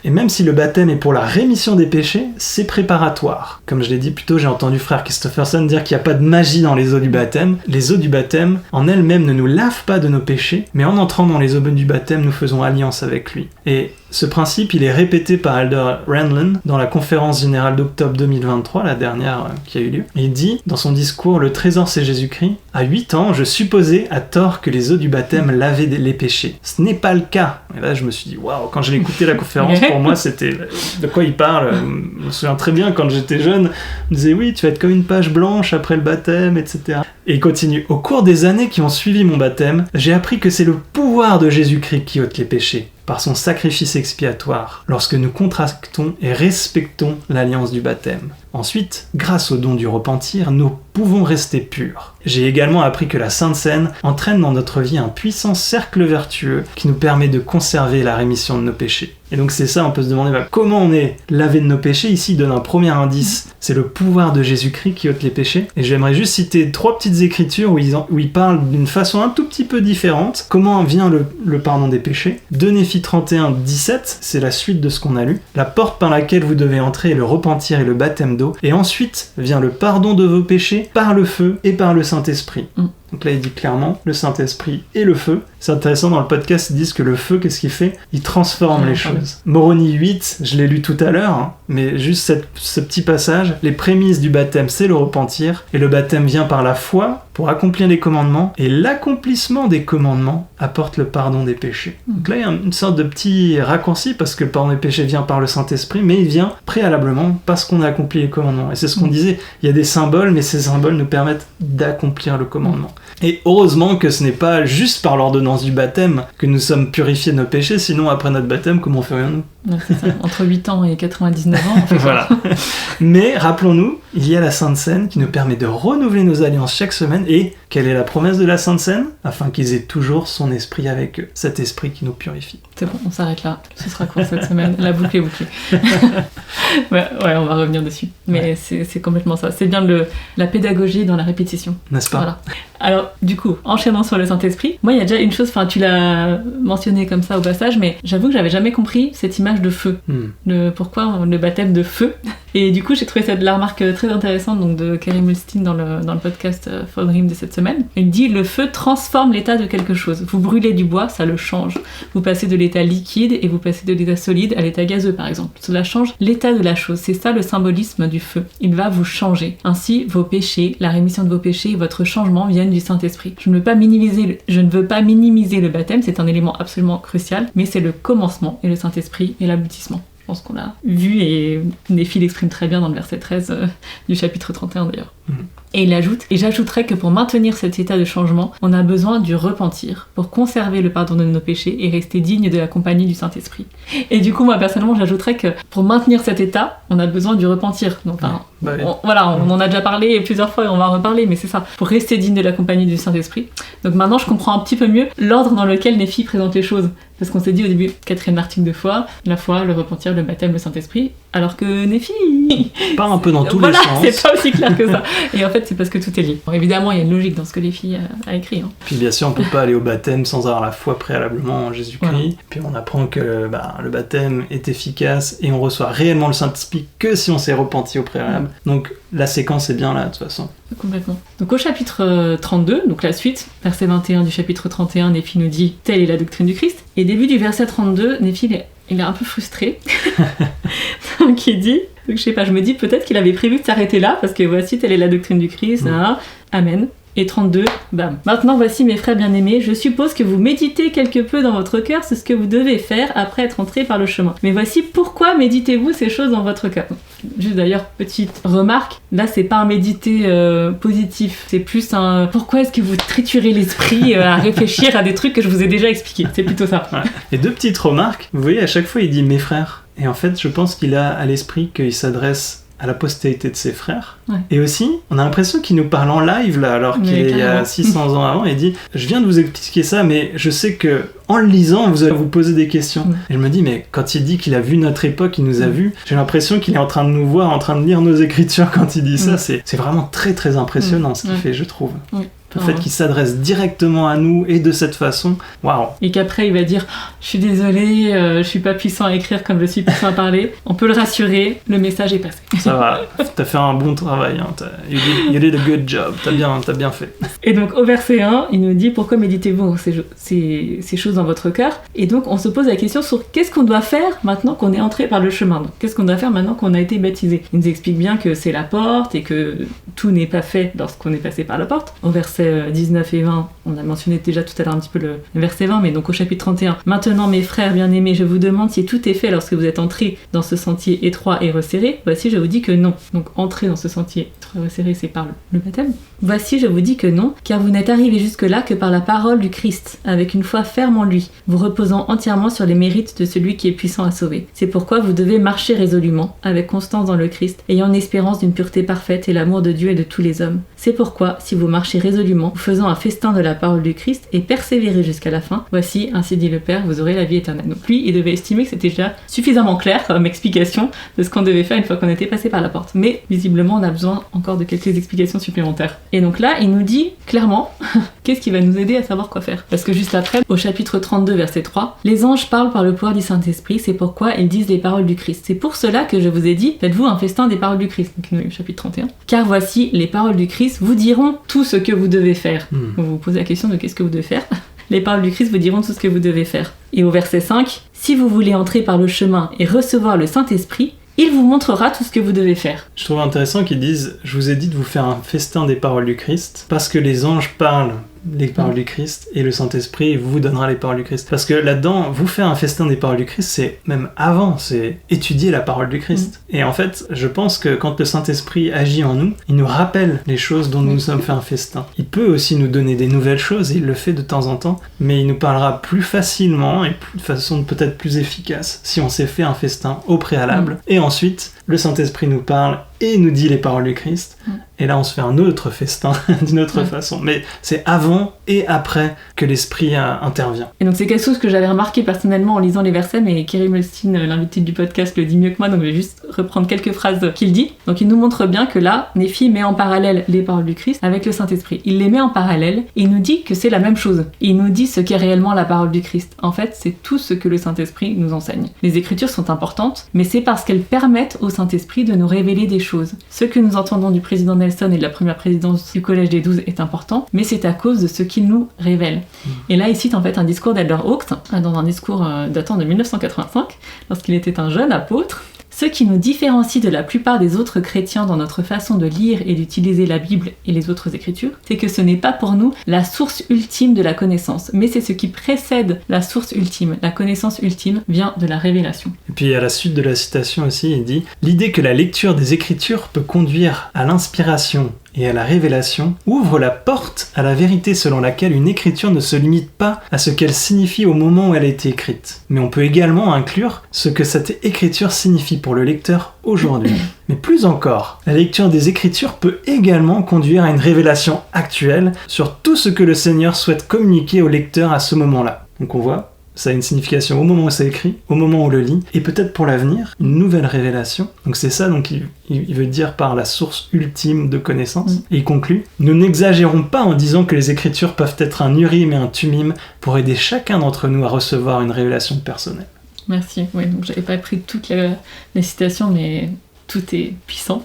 Et même si le baptême est pour la rémission des péchés, c'est préparatoire. Comme je l'ai dit plus tôt, j'ai entendu frère Christopherson dire qu'il n'y a pas de magie dans les eaux du baptême. Les eaux du baptême, en elles-mêmes, ne nous lavent pas de nos péchés, mais en entrant dans les eaux du baptême, nous faisons alliance avec lui. Et ce principe, il est répété par Elder Renlund dans la conférence générale d'octobre 2023, la dernière qui a eu lieu. Il dit, dans son discours, « Le trésor c'est Jésus-Christ. À 8 ans, je supposais à tort que les eaux du baptême lavaient les péchés. Ce n'est pas le cas. » Et là, je me suis dit, waouh, quand j'ai écouté la conférence, pour moi, c'était de quoi il parle. Je me souviens très bien, quand j'étais jeune, on me disait, oui, tu vas être comme une page blanche après le baptême, etc. Et il continue. Au cours des années qui ont suivi mon baptême, j'ai appris que c'est le pouvoir de Jésus-Christ qui ôte les péchés, par son sacrifice expiatoire, lorsque nous contractons et respectons l'alliance du baptême. Ensuite, grâce au don du repentir, nous pouvons rester purs. J'ai également appris que la Sainte Seine entraîne dans notre vie un puissant cercle vertueux qui nous permet de conserver la rémission de nos péchés. Et donc c'est ça, on peut se demander comment on est lavé de nos péchés. Ici, il donne un premier indice, c'est le pouvoir de Jésus-Christ qui ôte les péchés. Et j'aimerais juste citer 3 petites écritures où il parle d'une façon un tout petit peu différente. Comment vient le pardon des péchés. 2 Néphi 31, 17, c'est la suite de ce qu'on a lu. La porte par laquelle vous devez entrer est le repentir et le baptême d'eau. Et ensuite vient le pardon de vos péchés par le feu et par le Saint-Esprit. Donc là, il dit clairement le Saint-Esprit et le feu. C'est intéressant, dans le podcast, ils disent que le feu, qu'est-ce qu'il fait ? Il transforme les choses. Moroni 8, je l'ai lu tout à l'heure, mais juste ce petit passage. Les prémices du baptême, c'est le repentir. Et le baptême vient par la foi pour accomplir les commandements. Et l'accomplissement des commandements apporte le pardon des péchés. Donc là, il y a une sorte de petit raccourci, parce que le pardon des péchés vient par le Saint-Esprit, mais il vient préalablement parce qu'on a accompli les commandements. Et c'est ce qu'on disait, il y a des symboles, mais ces symboles nous permettent d'accomplir le commandement. Et heureusement que ce n'est pas juste par l'ordonnance du baptême que nous sommes purifiés de nos péchés, sinon après notre baptême, comment ferions-nous ? Ouais, c'est ça. Entre 8 ans et 99 ans, on fait voilà. Mais rappelons-nous, il y a la Sainte Seine qui nous permet de renouveler nos alliances chaque semaine. Et quelle est la promesse de la Sainte Seine ? Afin qu'ils aient toujours son esprit avec eux, cet esprit qui nous purifie. C'est bon, on s'arrête là. Ce sera court cette semaine. La boucle est bouclée. ouais, on va revenir dessus. Mais c'est complètement ça. C'est bien la pédagogie dans la répétition. N'est-ce pas ? Voilà. Alors, du coup, enchaînant sur le Saint-Esprit, moi, il y a déjà une chose, tu l'as mentionné comme ça au passage, mais j'avoue que j'avais jamais compris cette image de feu. Pourquoi le baptême de feu ? Et du coup, j'ai trouvé la remarque très intéressante donc, de Kerry Mulstein dans le podcast Fall Dream de cette semaine. Il dit « Le feu transforme l'état de quelque chose. Vous brûlez du bois, ça le change. Vous passez de l'état liquide et vous passez de l'état solide à l'état gazeux, par exemple. Cela change l'état de la chose. C'est ça le symbolisme du feu. Il va vous changer. Ainsi, vos péchés, la rémission de vos péchés et votre changement viennent du Saint-Esprit. Je ne veux pas minimiser le baptême, c'est un élément absolument crucial, mais c'est le commencement et le Saint-Esprit et l'aboutissement. Je pense qu'on l'a vu et Néphi l'exprime très bien dans le verset 13 du chapitre 31 d'ailleurs. Et il ajoute, et j'ajouterais que pour maintenir cet état de changement, on a besoin du repentir, pour conserver le pardon de nos péchés et rester digne de la compagnie du Saint-Esprit. Et du coup, moi personnellement, j'ajouterais que pour maintenir cet état, on a besoin du repentir. Donc, on en a déjà parlé plusieurs fois et on va en reparler, mais c'est ça, pour rester digne de la compagnie du Saint-Esprit. Donc maintenant, je comprends un petit peu mieux l'ordre dans lequel Néphi présente les choses. Parce qu'on s'est dit au début, 4e article de foi, la foi, le repentir, le baptême, le Saint-Esprit, alors que Néphi... part un peu dans tous les sens. Voilà, c'est pas aussi clair que ça. Et en fait, c'est parce que tout est lié. Bon, évidemment, il y a une logique dans ce que Néphi a écrit. Puis bien sûr, on peut pas aller au baptême sans avoir la foi préalablement en Jésus-Christ. Voilà. Puis on apprend que le baptême est efficace et on reçoit réellement le Saint-Esprit que si on s'est repenti au préalable. Donc la séquence est bien là, de toute façon. Complètement. Donc au chapitre 32, donc la suite, verset 21 du chapitre 31, Néphi nous dit « Telle est la doctrine du Christ ». Et début du verset 32, Néphi, il est un peu frustré. Donc il dit, donc, je sais pas, je me dis peut-être qu'il avait prévu de s'arrêter là, parce que voici, telle est la doctrine du Christ, Amen. Et 32, bam. Maintenant, voici mes frères bien-aimés, je suppose que vous méditez quelque peu dans votre cœur, c'est ce que vous devez faire après être entré par le chemin. Mais voici pourquoi méditez-vous ces choses dans votre cœur. Juste d'ailleurs, petite remarque, là c'est pas un méditer positif, c'est plus un pourquoi est-ce que vous triturez l'esprit à réfléchir à des trucs que je vous ai déjà expliqués, c'est plutôt ça. Ouais. Et 2 petites remarques, vous voyez à chaque fois il dit mes frères, et en fait je pense qu'il a à l'esprit qu'il s'adresse à la postérité de ses frères. Ouais. Et aussi, on a l'impression qu'il nous parle en live là, alors qu'il est il y a 600 ans avant, et il dit « Je viens de vous expliquer ça, mais je sais que en le lisant, vous allez vous poser des questions. » Et je me dis, mais quand il dit qu'il a vu notre époque, il nous a vus, j'ai l'impression qu'il est en train de nous voir, en train de lire nos écritures quand il dit ça. C'est vraiment très très impressionnant ce qu'il fait, je trouve. Le fait qu'il s'adresse directement à nous et de cette façon, waouh. Et qu'après il va dire « Je suis désolé, je suis pas puissant à écrire comme je suis puissant à parler. » On peut le rassurer, le message est passé. Ça va, t'as fait un bon travail, hein. You did a good job, t'as bien fait. Et donc au verset 1, il nous dit « Pourquoi méditez-vous ces choses dans votre cœur ?» Et donc on se pose la question sur qu'est-ce qu'on doit faire maintenant qu'on est entré par le chemin. Donc qu'est-ce qu'on doit faire maintenant qu'on a été baptisé. Il nous explique bien que c'est la porte et que tout n'est pas fait lorsqu'on est passé par la porte. Au verset versets 19 et 20, on a mentionné déjà tout à l'heure un petit peu le verset 20, mais donc au chapitre 31, maintenant mes frères bien-aimés, je vous demande si tout est fait lorsque vous êtes entrés dans ce sentier étroit et resserré. Voici, je vous dis que non. Donc entrer dans ce sentier étroit et resserré, c'est par le baptême. Voici, je vous dis que non, car vous n'êtes arrivés jusque-là que par la parole du Christ, avec une foi ferme en lui, vous reposant entièrement sur les mérites de celui qui est puissant à sauver. C'est pourquoi vous devez marcher résolument, avec constance dans le Christ, ayant l'espérance d'une pureté parfaite et l'amour de Dieu et de tous les hommes. C'est pourquoi, si vous marchez résolument, vous faisant un festin de la parole du Christ et persévérez jusqu'à la fin, voici, ainsi dit le Père, vous aurez la vie éternelle. Donc lui, il devait estimer que c'était déjà suffisamment clair comme explication de ce qu'on devait faire une fois qu'on était passé par la porte. Mais visiblement, on a besoin encore de quelques explications supplémentaires. Et donc là, il nous dit clairement qu'est-ce qui va nous aider à savoir quoi faire. Parce que juste après, au chapitre 32, verset 3, les anges parlent par le pouvoir du Saint-Esprit, c'est pourquoi ils disent les paroles du Christ. C'est pour cela que je vous ai dit, faites-vous un festin des paroles du Christ. Donc au chapitre 31. Car voici, les paroles du Christ vous diront tout ce que vous devez faire. Vous vous posez la question de qu'est-ce que vous devez faire. Les paroles du Christ vous diront tout ce que vous devez faire. Et au verset 5, si vous voulez entrer par le chemin et recevoir le Saint-Esprit, il vous montrera tout ce que vous devez faire. Je trouve intéressant qu'ils disent, je vous ai dit de vous faire un festin des paroles du Christ, parce que les anges parlent les paroles du Christ, et le Saint-Esprit vous donnera les paroles du Christ. Parce que là-dedans, vous faire un festin des paroles du Christ, c'est même avant, c'est étudier la parole du Christ. Et en fait, je pense que quand le Saint-Esprit agit en nous, il nous rappelle les choses dont nous nous sommes fait un festin. Il peut aussi nous donner des nouvelles choses, et il le fait de temps en temps, mais il nous parlera plus facilement, et de façon peut-être plus efficace, si on s'est fait un festin au préalable. Et ensuite, le Saint-Esprit nous parle et nous dit les paroles du Christ. Et là, on se fait un autre festin d'une autre façon. Mais c'est avant et après que l'Esprit intervient. Et donc, c'est quelque chose que j'avais remarqué personnellement en lisant les versets, mais Kerry Mulstein, l'invité du podcast, le dit mieux que moi, donc je vais juste reprendre quelques phrases qu'il dit. Donc, il nous montre bien que là, Nephi met en parallèle les paroles du Christ avec le Saint-Esprit. Il les met en parallèle et il nous dit que c'est la même chose. Il nous dit ce qu'est réellement la parole du Christ. En fait, c'est tout ce que le Saint-Esprit nous enseigne. Les Écritures sont importantes, mais c'est parce qu'elles permettent au Saint-Esprit de nous révéler des choses. Ce que nous entendons du président Nelson et de la première présidence du Collège des 12 est important, mais c'est à cause de ce qu'il nous révèle. Et là, il cite en fait un discours d'Elder Oaks, dans un discours datant de 1985, lorsqu'il était un jeune apôtre. Ce qui nous différencie de la plupart des autres chrétiens dans notre façon de lire et d'utiliser la Bible et les autres écritures, c'est que ce n'est pas pour nous la source ultime de la connaissance, mais c'est ce qui précède la source ultime. La connaissance ultime vient de la révélation. Et puis à la suite de la citation aussi, il dit « L'idée que la lecture des Écritures peut conduire à l'inspiration et à la révélation ouvre la porte à la vérité selon laquelle une écriture ne se limite pas à ce qu'elle signifie au moment où elle a été écrite, mais on peut également inclure ce que cette écriture signifie pour le lecteur aujourd'hui. Mais plus encore, la lecture des Écritures peut également conduire à une révélation actuelle sur tout ce que le Seigneur souhaite communiquer au lecteur à ce moment-là. Donc on voit, ça a une signification au moment où c'est écrit, au moment où on le lit, et peut-être pour l'avenir, une nouvelle révélation. Donc c'est ça donc il veut dire par la source ultime de connaissance. Et il conclut « Nous n'exagérons pas en disant que les Écritures peuvent être un Urim et un Thummim pour aider chacun d'entre nous à recevoir une révélation personnelle. » Merci. Oui, donc j'avais pas pris toutes les citations, mais tout est puissant.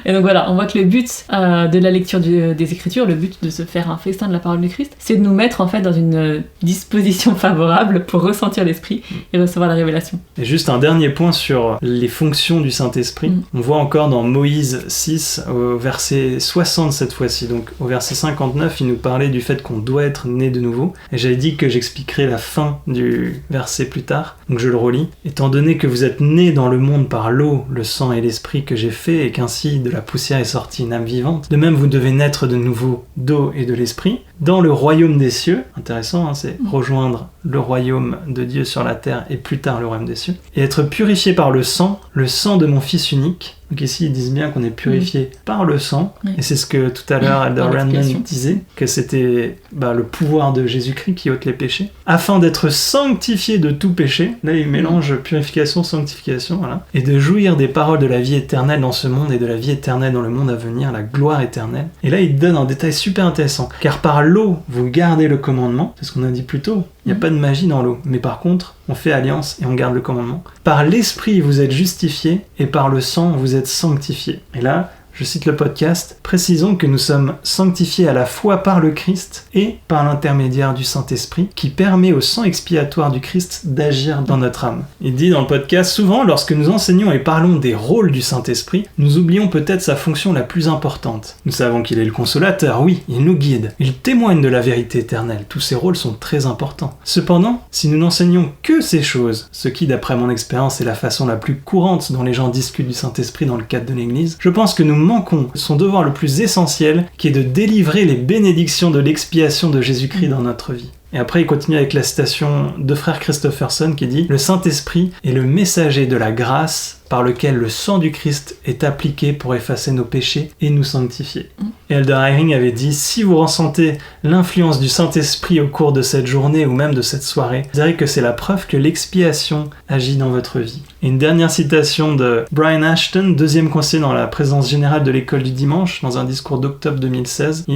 Et donc voilà, on voit que le but de la lecture des Écritures, le but de se faire un festin de la parole du Christ, c'est de nous mettre en fait dans une disposition favorable pour ressentir l'Esprit et recevoir la révélation. Et juste un dernier point sur les fonctions du Saint-Esprit. On voit encore dans Moïse 6, au verset 60 cette fois-ci. Donc au verset 59, il nous parlait du fait qu'on doit être né de nouveau. Et j'avais dit que j'expliquerai la fin du verset plus tard. Donc je le relis. « Étant donné que vous êtes nés dans le monde par l'eau, le sang et l'esprit que j'ai fait, et qu'ainsi de la poussière est sortie une âme vivante. De même, vous devez naître de nouveau d'eau et de l'esprit, dans le royaume des cieux. » Intéressant, hein, c'est rejoindre le royaume de Dieu sur la terre, et plus tard le royaume des cieux. Et être purifié par le sang de mon Fils unique. Donc ici, ils disent bien qu'on est purifié par le sang, et c'est ce que tout à l'heure Elder Randman disait, que c'était le pouvoir de Jésus-Christ qui ôte les péchés, afin d'être sanctifié de tout péché. Là, il mélange purification, sanctification, voilà, et de jouir des paroles de la vie éternelle dans ce monde et de la vie éternelle dans le monde à venir, la gloire éternelle. Et là, il donne un détail super intéressant, car par l'eau, vous gardez le commandement, c'est ce qu'on a dit plus tôt, il n'y a pas de magie dans l'eau, mais par contre, on fait alliance et on garde le commandement. Par l'esprit, vous êtes justifiés, et par le sang, vous êtes sanctifiés. Et là, Je cite le podcast, « Précisons que nous sommes sanctifiés à la fois par le Christ et par l'intermédiaire du Saint-Esprit qui permet au sang expiatoire du Christ d'agir dans notre âme. » Il dit dans le podcast, « Souvent, lorsque nous enseignons et parlons des rôles du Saint-Esprit, nous oublions peut-être sa fonction la plus importante. Nous savons qu'il est le consolateur, oui, il nous guide, il témoigne de la vérité éternelle, tous ces rôles sont très importants. Cependant, si nous n'enseignons que ces choses, ce qui, d'après mon expérience, est la façon la plus courante dont les gens discutent du Saint-Esprit dans le cadre de l'Église, je pense que nous manquons son devoir le plus essentiel, qui est de délivrer les bénédictions de l'expiation de Jésus-Christ dans notre vie. Et après, il continue avec la citation de frère Christopherson qui dit « Le Saint-Esprit est le messager de la grâce par lequel le sang du Christ est appliqué pour effacer nos péchés et nous sanctifier. » Et Elder Eyring avait dit « Si vous ressentez l'influence du Saint-Esprit au cours de cette journée ou même de cette soirée, vous verrez que c'est la preuve que l'expiation agit dans votre vie. » Et une dernière citation de Brian Ashton, deuxième conseiller dans la présidence générale de l'école du dimanche, dans un discours d'octobre 2016,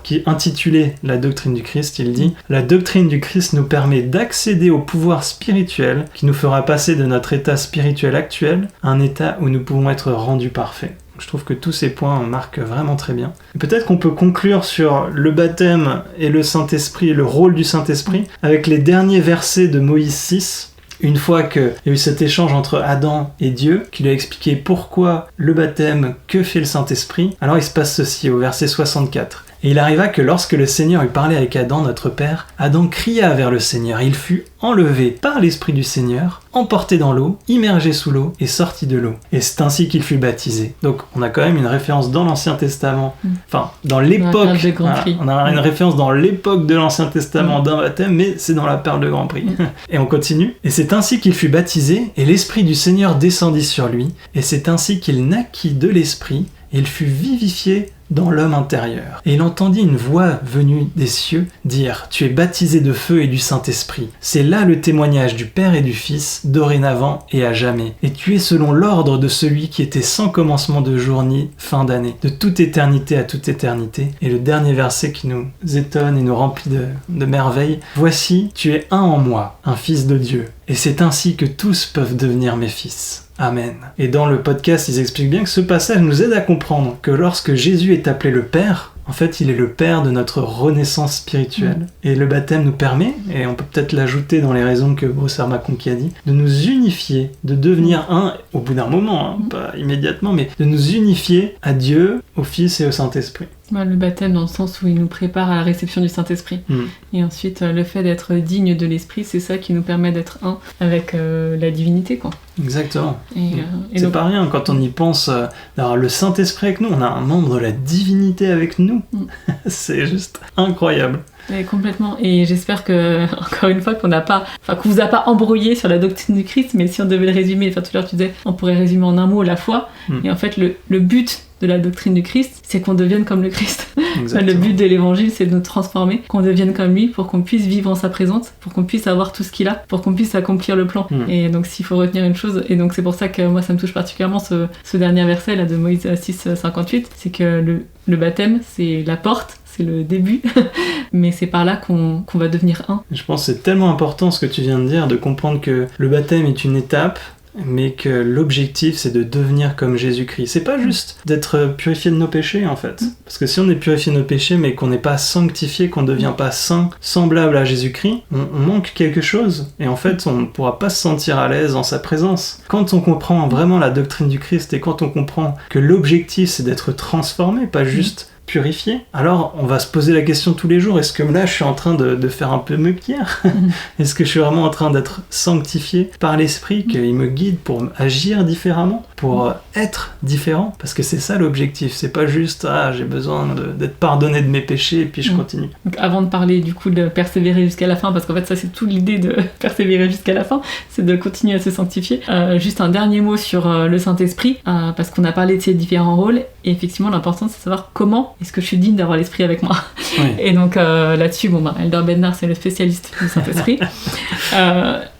qui est intitulé « La doctrine du Christ », il dit « La doctrine du Christ nous permet d'accéder au pouvoir spirituel qui nous fera passer de notre état spirituel actuel à un état où nous pouvons être rendus parfaits. » Je trouve que tous ces points marquent vraiment très bien. Et peut-être qu'on peut conclure sur le baptême et le Saint-Esprit, le rôle du Saint-Esprit, avec les derniers versets de Moïse 6. Une fois qu'il y a eu cet échange entre Adam et Dieu, qui lui a expliqué pourquoi le baptême, que fait le Saint-Esprit, alors il se passe ceci au verset 64. Et il arriva que lorsque le Seigneur eut parlé avec Adam, notre Père, Adam cria vers le Seigneur. Il fut enlevé par l'Esprit du Seigneur, emporté dans l'eau, immergé sous l'eau et sorti de l'eau. Et c'est ainsi qu'il fut baptisé. Donc on a quand même une référence dans l'Ancien Testament, enfin dans l'époque, on a une référence dans l'époque de l'Ancien Testament d'un baptême, mais c'est dans la perle de Grand Prix. Et on continue. Et c'est ainsi qu'il fut baptisé, et l'Esprit du Seigneur descendit sur lui, et c'est ainsi qu'il naquit de l'Esprit, et il fut vivifié dans l'homme intérieur. Et il entendit une voix venue des cieux dire « Tu es baptisé de feu et du Saint-Esprit. C'est là le témoignage du Père et du Fils, dorénavant et à jamais. Et tu es selon l'ordre de celui qui était sans commencement de jour ni fin d'année, de toute éternité à toute éternité. » Et le dernier verset qui nous étonne et nous remplit de merveilles. « Voici, tu es un en moi, un fils de Dieu. Et c'est ainsi que tous peuvent devenir mes fils. » Amen. Et dans le podcast, ils expliquent bien que ce passage nous aide à comprendre que lorsque Jésus est appelé le Père, en fait, il est le Père de notre renaissance spirituelle. Et le baptême nous permet, et on peut peut-être l'ajouter dans les raisons que Bruce R. McConkie a dit, de nous unifier, de devenir un, au bout d'un moment, pas immédiatement, mais de nous unifier à Dieu, au Fils et au Saint-Esprit. Le baptême dans le sens où il nous prépare à la réception du Saint-Esprit. Et ensuite, le fait d'être digne de l'Esprit, c'est ça qui nous permet d'être un avec la divinité, quoi. Exactement. Et c'est donc... pas rien, quand on y pense, d'avoir le Saint-Esprit avec nous, on a un membre de la divinité avec nous. C'est juste incroyable. Et complètement. Et j'espère que, encore une fois, qu'on vous a pas embrouillé sur la doctrine du Christ, mais si on devait le résumer, tout à l'heure tu disais, on pourrait résumer en un mot la foi. Et en fait, le but de la doctrine du Christ, c'est qu'on devienne comme le Christ. Le but de l'évangile, c'est de nous transformer, qu'on devienne comme lui, pour qu'on puisse vivre en sa présence, pour qu'on puisse avoir tout ce qu'il a, pour qu'on puisse accomplir le plan. Et donc, s'il faut retenir une chose, et donc c'est pour ça que moi, ça me touche particulièrement ce dernier verset là de Moïse 6:58, c'est que le baptême, c'est la porte, c'est le début, mais c'est par là qu'on va devenir un. Je pense que c'est tellement important ce que tu viens de dire, de comprendre que le baptême est une étape, mais que l'objectif c'est de devenir comme Jésus-Christ. C'est pas juste d'être purifié de nos péchés en fait. Parce que si on est purifié de nos péchés mais qu'on n'est pas sanctifié, qu'on ne devient pas saint, semblable à Jésus-Christ, on manque quelque chose. Et en fait on ne pourra pas se sentir à l'aise en sa présence. Quand on comprend vraiment la doctrine du Christ et quand on comprend que l'objectif c'est d'être transformé, pas juste purifié, alors on va se poser la question tous les jours, est-ce que là je suis en train de faire un peu mieux qu'hier? Est-ce que je suis vraiment en train d'être sanctifié par l'Esprit, qu'il me guide pour agir différemment, pour être différent? Parce que c'est ça l'objectif, c'est pas juste j'ai besoin d'être pardonné de mes péchés et puis je continue. Donc avant de parler du coup de persévérer jusqu'à la fin, parce qu'en fait ça c'est toute l'idée de persévérer jusqu'à la fin, c'est de continuer à se sanctifier. Juste un dernier mot sur le Saint-Esprit, parce qu'on a parlé de ces différents rôles, et effectivement l'important c'est de savoir comment est-ce que je suis digne d'avoir l'Esprit avec moi. Et donc là-dessus, Elder Bednar c'est le spécialiste du Saint-Esprit.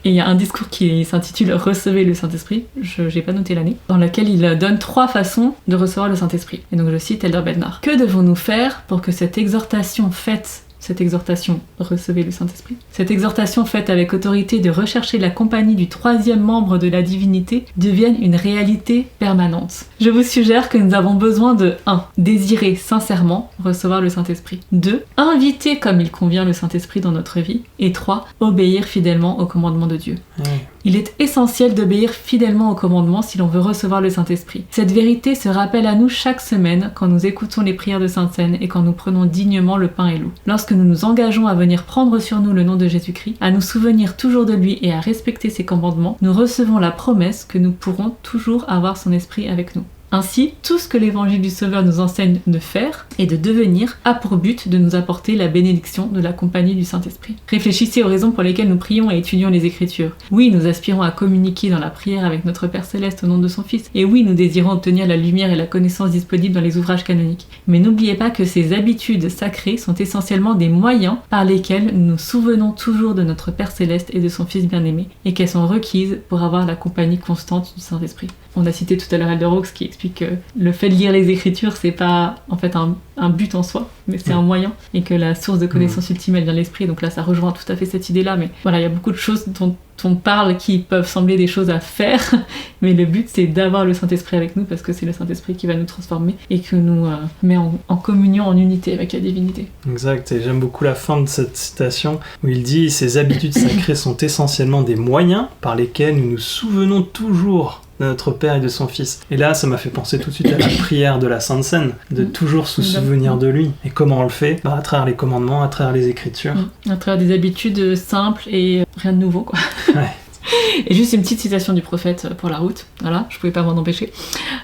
Et il y a un discours qui s'intitule « Recevez le Saint-Esprit », je n'ai pas noté l'année, dans lequel il donne 3 façons de recevoir le Saint-Esprit. Et donc je cite Elder Bednar. « Que devons-nous faire pour que cette exhortation faite cette exhortation « Recevez le Saint-Esprit ». Cette exhortation faite avec autorité de rechercher la compagnie du troisième membre de la divinité devienne une réalité permanente. Je vous suggère que nous avons besoin de 1. Désirer sincèrement recevoir le Saint-Esprit. 2. Inviter comme il convient le Saint-Esprit dans notre vie. Et 3. Obéir fidèlement aux commandements de Dieu. Il est essentiel d'obéir fidèlement aux commandements si l'on veut recevoir le Saint-Esprit. Cette vérité se rappelle à nous chaque semaine quand nous écoutons les prières de Sainte Seine et quand nous prenons dignement le pain et l'eau. Lorsque nous nous engageons à venir prendre sur nous le nom de Jésus-Christ, à nous souvenir toujours de lui et à respecter ses commandements, nous recevons la promesse que nous pourrons toujours avoir son Esprit avec nous. Ainsi, tout ce que l'évangile du Sauveur nous enseigne de faire et de devenir a pour but de nous apporter la bénédiction de la compagnie du Saint-Esprit. Réfléchissez aux raisons pour lesquelles nous prions et étudions les Écritures. Oui, nous aspirons à communiquer dans la prière avec notre Père Céleste au nom de son Fils. Et oui, nous désirons obtenir la lumière et la connaissance disponibles dans les ouvrages canoniques. Mais n'oubliez pas que ces habitudes sacrées sont essentiellement des moyens par lesquels nous nous souvenons toujours de notre Père Céleste et de son Fils bien-aimé, et qu'elles sont requises pour avoir la compagnie constante du Saint-Esprit. On a cité tout à l'heure Elder Oaks qui explique que le fait de lire les Écritures, c'est pas en fait un but en soi, mais c'est un moyen, et que la source de connaissance ultime, elle vient de l'esprit. Donc là, ça rejoint tout à fait cette idée-là. Mais voilà, il y a beaucoup de choses dont on parle qui peuvent sembler des choses à faire, mais le but, c'est d'avoir le Saint-Esprit avec nous, parce que c'est le Saint-Esprit qui va nous transformer et qui nous met en communion, en unité avec la divinité. Exact, et j'aime beaucoup la fin de cette citation où il dit « Ces habitudes sacrées sont essentiellement des moyens par lesquels nous nous souvenons toujours de notre Père et de son Fils. » Et là, ça m'a fait penser tout de suite à la prière de la Sainte Seine, de toujours se souvenir de lui. Et comment on le fait ? À travers les commandements, à travers les Écritures. À travers des habitudes simples et rien de nouveau, quoi. Ouais. Et juste une petite citation du prophète pour la route, voilà, je pouvais pas m'en empêcher,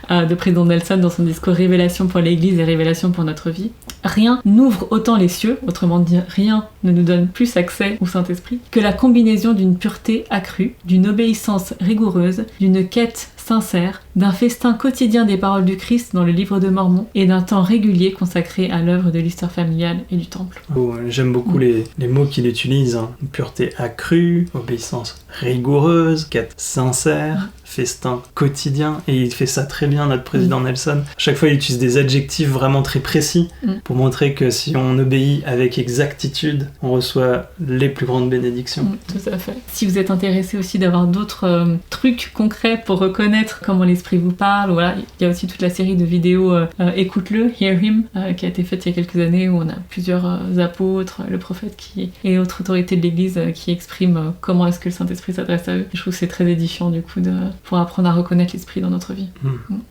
de président Nelson dans son discours « Révélation pour l'Église et révélation pour notre vie ». Rien n'ouvre autant les cieux, autrement dit, rien ne nous donne plus accès au Saint-Esprit, que la combinaison d'une pureté accrue, d'une obéissance rigoureuse, d'une quête sincère, d'un festin quotidien des paroles du Christ dans le livre de Mormon et d'un temps régulier consacré à l'œuvre de l'histoire familiale et du temple. Oh, j'aime beaucoup les mots qu'il utilise, hein. Pureté accrue, obéissance rigoureuse, quête sincère, festin quotidien, et il fait ça très bien, notre président Nelson. Chaque fois, il utilise des adjectifs vraiment très précis pour montrer que si on obéit avec exactitude, on reçoit les plus grandes bénédictions. Tout à fait. Si vous êtes intéressé aussi d'avoir d'autres trucs concrets pour reconnaître comment l'Esprit vous parle, voilà, il y a aussi toute la série de vidéos Écoute-le, Hear Him, qui a été faite il y a quelques années, où on a plusieurs apôtres, le prophète et autres autorités de l'Église qui expriment comment est-ce que le Saint-Esprit s'adresse à eux. Et je trouve que c'est très édifiant du coup pour apprendre à reconnaître l'Esprit dans notre vie.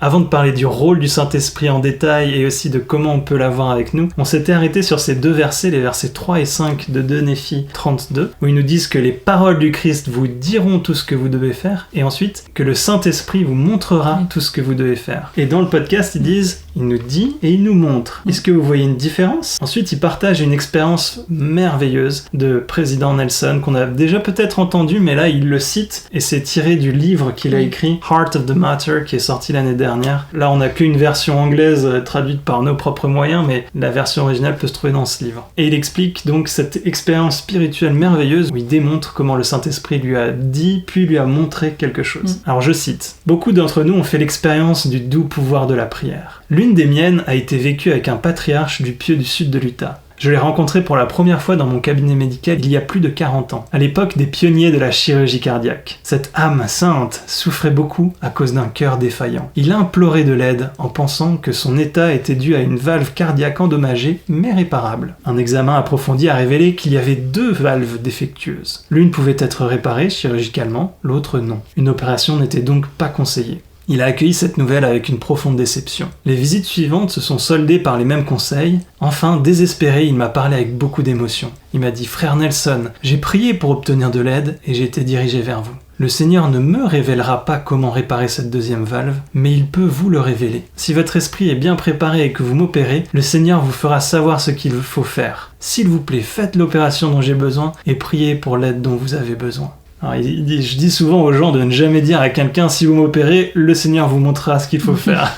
Avant de parler du rôle du Saint-Esprit en détail et aussi de comment on peut l'avoir avec nous, on s'était arrêté sur ces deux versets, les versets 3 et 5 de 2 Néphi 32, où ils nous disent que les paroles du Christ vous diront tout ce que vous devez faire, et ensuite que le Saint-Esprit vous montrera tout ce que vous devez faire. Et dans le podcast, ils disent, il nous dit et il nous montre. Est-ce que vous voyez une différence ? Ensuite, ils partagent une expérience merveilleuse de président Nelson qu'on a déjà peut-être entendu, mais là, il le cite, et c'est tiré du livre qu'il a écrit, Heart of the Matter, qui est sorti l'année dernière. Là, on n'a qu'une version anglaise traduite par nos propres moyens, mais la version originale peut se trouver dans ce livre. Et il explique donc cette expérience spirituelle merveilleuse où il démontre comment le Saint-Esprit lui a dit, puis lui a montré quelque chose. Alors je cite, « Beaucoup d'entre nous ont fait l'expérience du doux pouvoir de la prière. L'une des miennes a été vécue avec un patriarche du pieu du sud de l'Utah. Je l'ai rencontré pour la première fois dans mon cabinet médical il y a plus de 40 ans, à l'époque des pionniers de la chirurgie cardiaque. Cette âme sainte souffrait beaucoup à cause d'un cœur défaillant. Il implorait de l'aide en pensant que son état était dû à une valve cardiaque endommagée mais réparable. Un examen approfondi a révélé qu'il y avait 2 valves défectueuses. L'une pouvait être réparée chirurgicalement, l'autre non. Une opération n'était donc pas conseillée. Il a accueilli cette nouvelle avec une profonde déception. Les visites suivantes se sont soldées par les mêmes conseils. Enfin, désespéré, il m'a parlé avec beaucoup d'émotion. Il m'a dit « Frère Nelson, j'ai prié pour obtenir de l'aide et j'ai été dirigé vers vous. Le Seigneur ne me révélera pas comment réparer cette 2e valve, mais il peut vous le révéler. Si votre esprit est bien préparé et que vous m'opérez, le Seigneur vous fera savoir ce qu'il faut faire. S'il vous plaît, faites l'opération dont j'ai besoin et priez pour l'aide dont vous avez besoin. » Alors, je dis souvent aux gens de ne jamais dire à quelqu'un « si vous m'opérez, le Seigneur vous montrera ce qu'il faut faire ».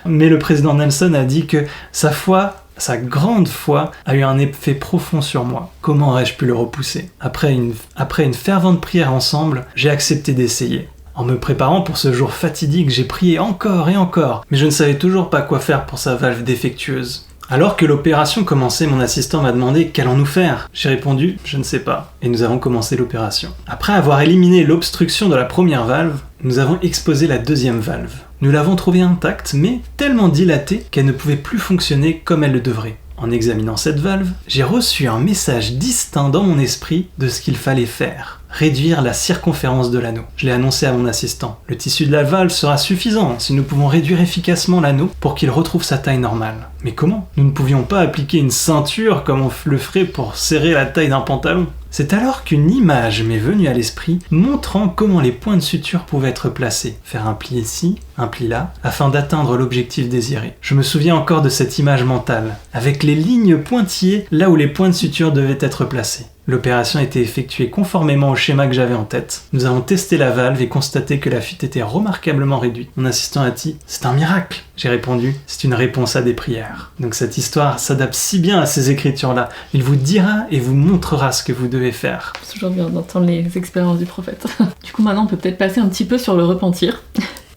Mais le président Nelson a dit que sa foi, sa grande foi, a eu un effet profond sur moi. Comment aurais-je pu le repousser ? Après une fervente prière ensemble, j'ai accepté d'essayer. En me préparant pour ce jour fatidique, j'ai prié encore et encore, mais je ne savais toujours pas quoi faire pour sa valve défectueuse. Alors que l'opération commençait, mon assistant m'a demandé « Qu'allons-nous faire ?» J'ai répondu « Je ne sais pas ». Et nous avons commencé l'opération. Après avoir éliminé l'obstruction de la première valve, nous avons exposé la deuxième valve. Nous l'avons trouvée intacte, mais tellement dilatée qu'elle ne pouvait plus fonctionner comme elle le devrait. En examinant cette valve, j'ai reçu un message distinct dans mon esprit de ce qu'il fallait faire. Réduire la circonférence de l'anneau. Je l'ai annoncé à mon assistant. Le tissu de la valve sera suffisant si nous pouvons réduire efficacement l'anneau pour qu'il retrouve sa taille normale. Mais comment ? Nous ne pouvions pas appliquer une ceinture comme on le ferait pour serrer la taille d'un pantalon. C'est alors qu'une image m'est venue à l'esprit montrant comment les points de suture pouvaient être placés. Faire un pli ici, un pli là, afin d'atteindre l'objectif désiré. Je me souviens encore de cette image mentale, avec les lignes pointillées là où les points de suture devaient être placés. L'opération a été effectuée conformément au schéma que j'avais en tête. Nous avons testé la valve et constaté que la fuite était remarquablement réduite. Mon assistant a dit « C'est un miracle !» J'ai répondu « C'est une réponse à des prières ». Donc cette histoire s'adapte si bien à ces écritures-là. Il vous dira et vous montrera ce que vous devez faire. C'est toujours bien d'entendre les expériences du prophète. Du coup, maintenant, on peut peut-être passer un petit peu sur le repentir.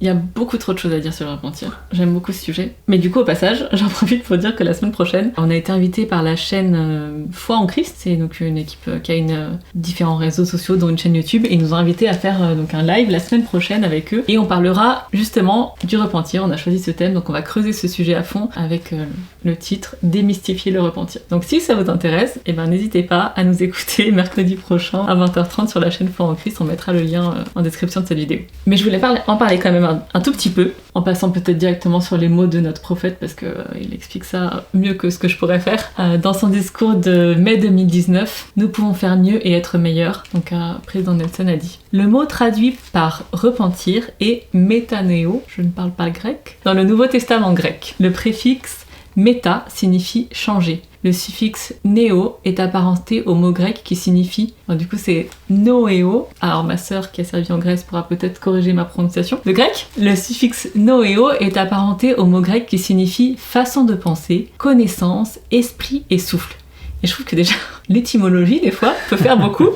Il y a beaucoup trop de choses à dire sur le repentir. J'aime beaucoup ce sujet. Mais du coup, au passage, j'en profite pour dire que la semaine prochaine, on a été invité par la chaîne Foi en Christ. C'est donc une équipe qui a différents réseaux sociaux, dont une chaîne YouTube. Et ils nous ont invités à faire donc un live la semaine prochaine avec eux. Et on parlera justement du repentir. On a choisi ce thème, donc on va creuser ce sujet à fond avec le titre « Démystifier le repentir ». Donc si ça vous intéresse, eh ben, n'hésitez pas à nous écouter mercredi prochain à 20h30 sur la chaîne Foi en Christ. On mettra le lien en description de cette vidéo. Mais je voulais en parler quand même un tout petit peu, en passant peut-être directement sur les mots de notre prophète, parce qu'il explique ça mieux que ce que je pourrais faire. Dans son discours de mai 2019, « Nous pouvons faire mieux et être meilleurs », donc président Nelson a dit. Le mot traduit par repentir est métanéo, je ne parle pas grec, dans le Nouveau Testament grec. Le préfixe méta signifie changer. Le suffixe néo est apparenté au mot grec qui signifie, du coup c'est noéo. Alors ma sœur qui a servi en Grèce pourra peut-être corriger ma prononciation. Le grec, le suffixe noéo est apparenté au mot grec qui signifie façon de penser, connaissance, esprit et souffle. Et je trouve que déjà l'étymologie des fois peut faire beaucoup.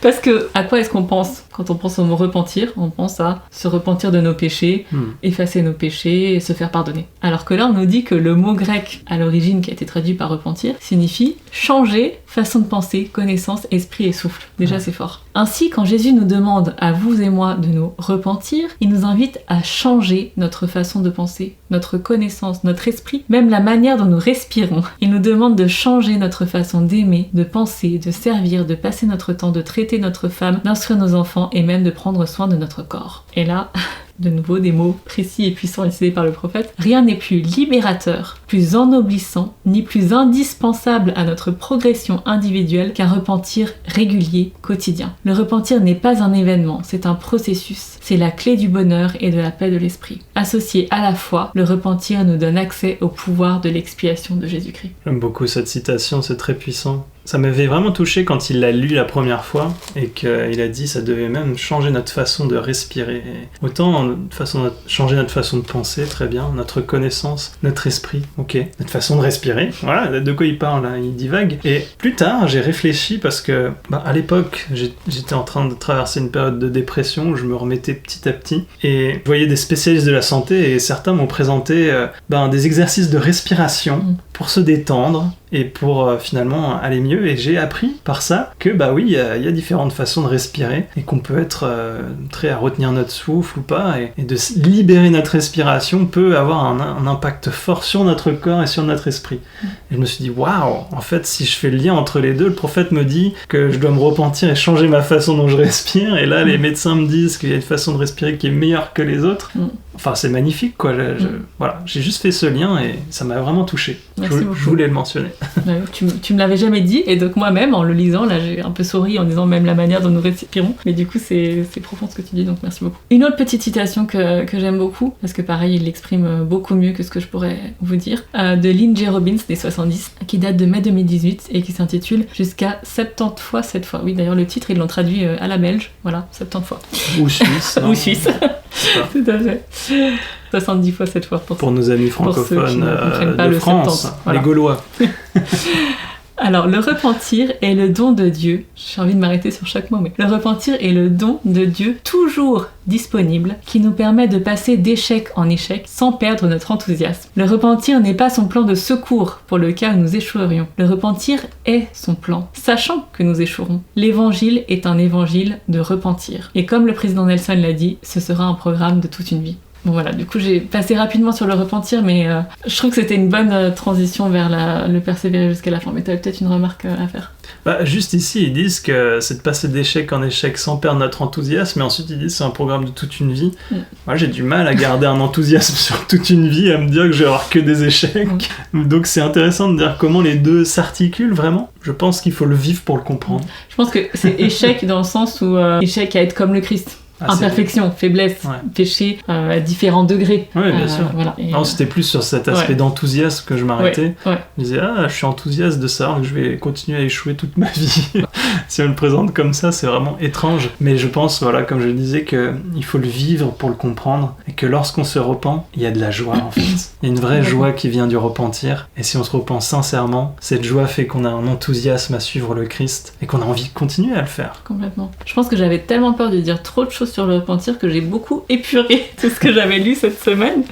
Parce que à quoi est-ce qu'on pense quand on pense au mot repentir? On pense à se repentir de nos péchés, effacer nos péchés et se faire pardonner. Alors que là on nous dit que le mot grec à l'origine qui a été traduit par repentir signifie changer façon de penser, connaissance, esprit et souffle. Déjà c'est fort. Ainsi quand Jésus nous demande à vous et moi de nous repentir, il nous invite à changer notre façon de penser, notre connaissance, notre esprit, même la manière dont nous respirons. Il nous demande de changer notre façon d'aimer, de penser, de servir, de passer notre temps, de traiter notre femme, d'instruire nos enfants et même de prendre soin de notre corps. Et là, de nouveau des mots précis et puissants utilisés par le prophète. Rien n'est plus libérateur, plus ennoblissant, ni plus indispensable à notre progression individuelle qu'un repentir régulier, quotidien. Le repentir n'est pas un événement, c'est un processus. C'est la clé du bonheur et de la paix de l'esprit. Associé à la foi, le repentir nous donne accès au pouvoir de l'expiation de Jésus-Christ. J'aime beaucoup cette citation, c'est très puissant. Ça m'avait vraiment touché quand il l'a lu la première fois et qu'il a dit ça devait même changer notre façon de respirer. Autant changer notre façon de penser, très bien, notre connaissance, notre esprit, ok, notre façon de respirer, voilà, de quoi il parle là, il divague. Et plus tard, j'ai réfléchi parce que à l'époque, j'étais en train de traverser une période de dépression où je me remettais petit à petit et je voyais des spécialistes de la santé et certains m'ont présenté des exercices de respiration pour se détendre et pour finalement aller mieux. Et j'ai appris par ça que oui, il y a différentes façons de respirer et qu'on peut être prêt à retenir notre souffle ou pas, et de libérer notre respiration peut avoir un impact fort sur notre corps et sur notre esprit. Et je me suis dit waouh, en fait si je fais le lien entre les deux, le prophète me dit que je dois me repentir et changer ma façon dont je respire, et là les médecins me disent qu'il y a une façon de respirer qui est meilleure que les autres. Enfin c'est magnifique quoi. Voilà, j'ai juste fait ce lien et ça m'a vraiment touché. Je voulais le mentionner. Tu me l'avais jamais dit, et donc moi-même en le lisant là j'ai un peu souri en disant même la manière dont nous respirons, mais du coup c'est profond ce que tu dis, donc merci beaucoup. Une autre petite citation que j'aime beaucoup, parce que pareil il l'exprime beaucoup mieux que ce que je pourrais vous dire, de Lynn J. Robbins des 70, qui date de mai 2018 et qui s'intitule Jusqu'à 70 fois cette fois. Oui d'ailleurs le titre ils l'ont traduit à la belge, voilà, 70 fois. Ou suisse. Ou suisse. Tout à fait. 70 fois cette fois pour nos amis francophones de France, 70, voilà. les Gaulois. Alors, le repentir est le don de Dieu. J'ai envie de m'arrêter sur chaque mot, mais le repentir est le don de Dieu toujours disponible qui nous permet de passer d'échec en échec sans perdre notre enthousiasme. Le repentir n'est pas son plan de secours pour le cas où nous échouerions. Le repentir est son plan, sachant que nous échouerons. L'évangile est un évangile de repentir. Et comme le président Nelson l'a dit, ce sera un programme de toute une vie. Bon voilà, du coup j'ai passé rapidement sur le repentir, mais je trouve que c'était une bonne transition vers le persévérer jusqu'à la fin. Mais tu avais peut-être une remarque à faire. Juste ici, ils disent que c'est de passer d'échec en échec sans perdre notre enthousiasme, mais ensuite ils disent que c'est un programme de toute une vie. Moi j'ai du mal à garder un enthousiasme sur toute une vie, à me dire que je vais avoir que des échecs. Donc c'est intéressant de dire comment les deux s'articulent vraiment. Je pense qu'il faut le vivre pour le comprendre. Je pense que c'est échec dans le sens où échec à être comme le Christ. Imperfection, faiblesse, péché à différents degrés. Oui, bien sûr. Voilà. Non, c'était plus sur cet aspect d'enthousiasme que je m'arrêtais. Je me disais, je suis enthousiaste de savoir que je vais continuer à échouer toute ma vie. Si on le présente comme ça, c'est vraiment étrange. Mais je pense, comme je le disais, qu'il faut le vivre pour le comprendre. Et que lorsqu'on se repent, il y a de la joie en fait. Il y a une vraie joie qui vient du repentir. Et si on se repent sincèrement, cette joie fait qu'on a un enthousiasme à suivre le Christ et qu'on a envie de continuer à le faire. Complètement. Je pense que j'avais tellement peur de dire trop de choses sur le repentir que j'ai beaucoup épuré tout ce que j'avais lu cette semaine.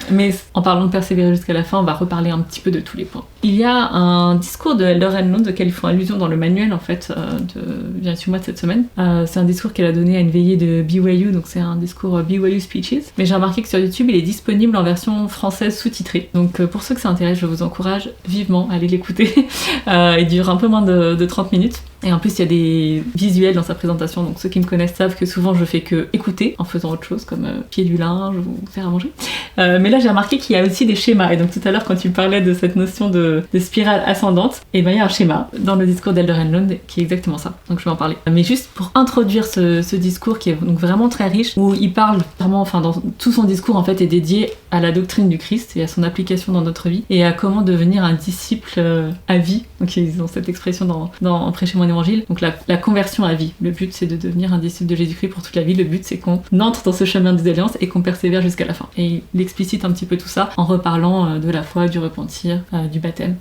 Mais en parlant de persévérer jusqu'à la fin, on va reparler un petit peu de tous les points. Il y a un discours de Elder Renlund auquel ils font allusion dans le manuel en fait de Viens sur moi de cette semaine. C'est un discours qu'elle a donné à une veillée de BYU, donc c'est un discours BYU Speeches. Mais j'ai remarqué que sur YouTube, il est disponible en version française sous-titrée. Donc pour ceux que ça intéresse, je vous encourage vivement à aller l'écouter. Il dure un peu moins de 30 minutes. Et en plus, il y a des visuels dans sa présentation, donc ceux qui me connaissent savent que souvent je fais que écouter en faisant autre chose, comme pied du linge ou faire à manger. Mais là, j'ai remarqué qu'il y a aussi des schémas. Et donc tout à l'heure, quand tu parlais de cette notion de spirale ascendante, et ben il y a un schéma dans le discours d'Elder Renlund qui est exactement ça. Donc je vais en parler. Mais juste pour introduire ce discours qui est donc vraiment très riche, où il parle vraiment, dans tout son discours en fait est dédié à la doctrine du Christ et à son application dans notre vie et à comment devenir un disciple à vie. Donc ils ont cette expression dans Prêcher mon évangile. Donc la conversion à vie. Le but c'est de devenir un disciple de Jésus-Christ pour toute la vie. Le but c'est qu'on entre dans ce chemin des alliances et qu'on persévère jusqu'à la fin. Et il explicite un petit peu tout ça en reparlant de la foi, du repentir, du baptême.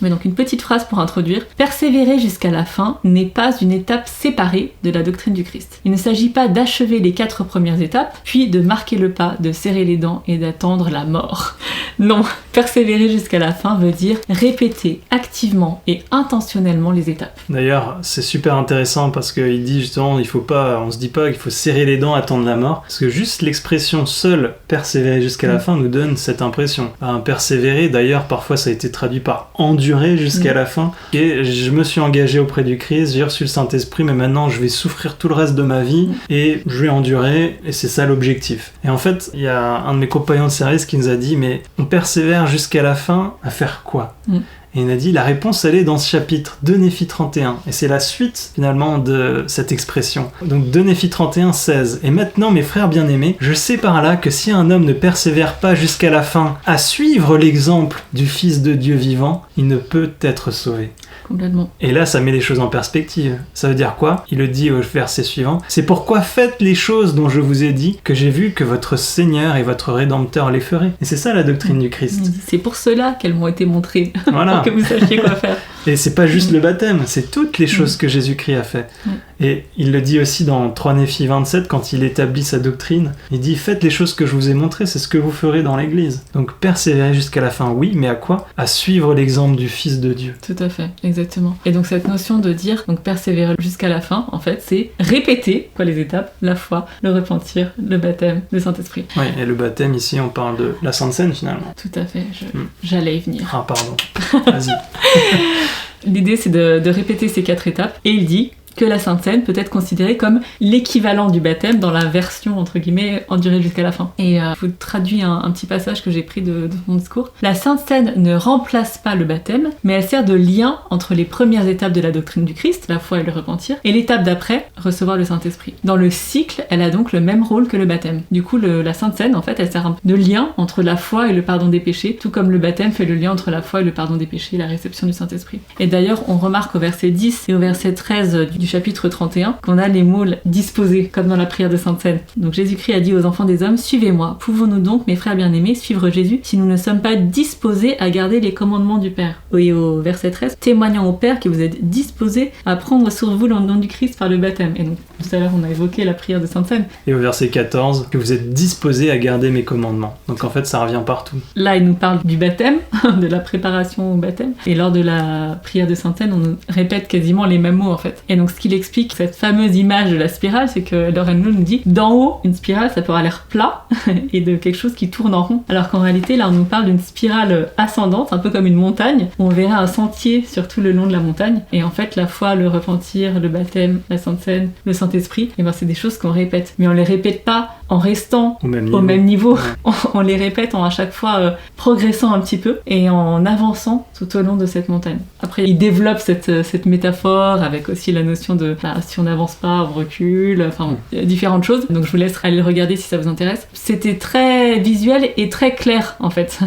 Mais donc une petite phrase pour introduire. Persévérer jusqu'à la fin n'est pas une étape séparée de la doctrine du Christ. Il ne s'agit pas d'achever les 4 premières étapes, puis de marquer le pas, de serrer les dents et d'attendre la mort. Non, persévérer jusqu'à la fin veut dire répéter activement et intentionnellement les étapes. D'ailleurs, c'est super intéressant parce qu'il dit justement, on se dit pas qu'il faut serrer les dents, attendre la mort, parce que juste l'expression seule persévérer jusqu'à la fin nous donne cette impression. Persévérer, d'ailleurs, parfois ça a été traduit par endurer jusqu'à la fin. Et je me suis engagé auprès du Christ, j'ai reçu le Saint-Esprit, mais maintenant je vais souffrir tout le reste de ma vie et je vais endurer, et c'est ça l'objectif. Et en fait, il y a un de mes compagnons de service qui nous a dit, mais on persévère jusqu'à la fin à faire quoi ? Et il a dit, la réponse, elle est dans ce chapitre, de Néphi 31. Et c'est la suite, finalement, de cette expression. Donc, de Néphi 31, 16. Et maintenant, mes frères bien-aimés, je sais par là que si un homme ne persévère pas jusqu'à la fin à suivre l'exemple du Fils de Dieu vivant, il ne peut être sauvé. Complètement. Et là, ça met les choses en perspective. Ça veut dire quoi ? Il le dit au verset suivant. C'est pourquoi faites les choses dont je vous ai dit, que j'ai vu que votre Seigneur et votre Rédempteur les feraient. Et c'est ça la doctrine du Christ. C'est pour cela qu'elles m'ont été montrées. Voilà. Pour que vous sachiez quoi faire. Et c'est pas juste le baptême, c'est toutes les choses que Jésus-Christ a fait. Et il le dit aussi dans 3 Néphi 27, quand il établit sa doctrine, il dit « Faites les choses que je vous ai montrées, c'est ce que vous ferez dans l'Église. » Donc persévérer jusqu'à la fin, oui, mais à quoi ? À suivre l'exemple du Fils de Dieu. Tout à fait, exactement. Et donc cette notion de dire, donc persévérer jusqu'à la fin, en fait, c'est répéter les étapes, la foi, le repentir, le baptême, le Saint-Esprit. Oui, et le baptême, ici, on parle de la Sainte Seine, finalement. Tout à fait, j'allais y venir. Ah, pardon. Vas-y. L'idée, c'est de répéter ces 4 étapes. Et il dit que la Sainte Seine peut être considérée comme l'équivalent du baptême dans la version, entre guillemets, endurée jusqu'à la fin. Et je vous traduis un petit passage que j'ai pris de mon discours. La Sainte Seine ne remplace pas le baptême, mais elle sert de lien entre les premières étapes de la doctrine du Christ, la foi et le repentir, et l'étape d'après, recevoir le Saint-Esprit. Dans le cycle, elle a donc le même rôle que le baptême. Du coup, la Sainte Seine, en fait, elle sert de lien entre la foi et le pardon des péchés, tout comme le baptême fait le lien entre la foi et le pardon des péchés et la réception du Saint-Esprit. Et d'ailleurs, on remarque au verset 10 et au verset 13 du du chapitre 31 qu'on a les mots disposés, comme dans la prière de Sainte Seine. Donc Jésus-Christ a dit aux enfants des hommes, suivez-moi. Pouvons-nous donc, mes frères bien-aimés, suivre Jésus si nous ne sommes pas disposés à garder les commandements du Père? Et au verset 13, témoignant au Père que vous êtes disposés à prendre sur vous le nom du Christ par le baptême. Et donc tout à l'heure on a évoqué la prière de Sainte Seine. Et au verset 14, que vous êtes disposés à garder mes commandements. Donc en fait ça revient partout. Là il nous parle du baptême, de la préparation au baptême. Et lors de la prière de Sainte Seine, on nous répète quasiment les mêmes mots en fait. Et donc ce qu'il explique, cette fameuse image de la spirale, c'est que Lauren Lowe nous dit d'en haut, une spirale ça peut avoir l'air plat et de quelque chose qui tourne en rond. Alors qu'en réalité là on nous parle d'une spirale ascendante, un peu comme une montagne, où on verrait un sentier sur tout le long de la montagne. Et en fait la foi, le repentir, le baptême, la Sainte Seine, le Saint-Esprit, et ben c'est des choses qu'on répète. Mais on les répète pas en restant au même niveau. Ouais. On les répète en à chaque fois progressant un petit peu et en avançant tout au long de cette montagne. Après, il développe cette métaphore avec aussi la notion de si on n'avance pas, on recule, enfin différentes choses. Donc je vous laisse aller le regarder si ça vous intéresse. C'était très visuel et très clair en fait,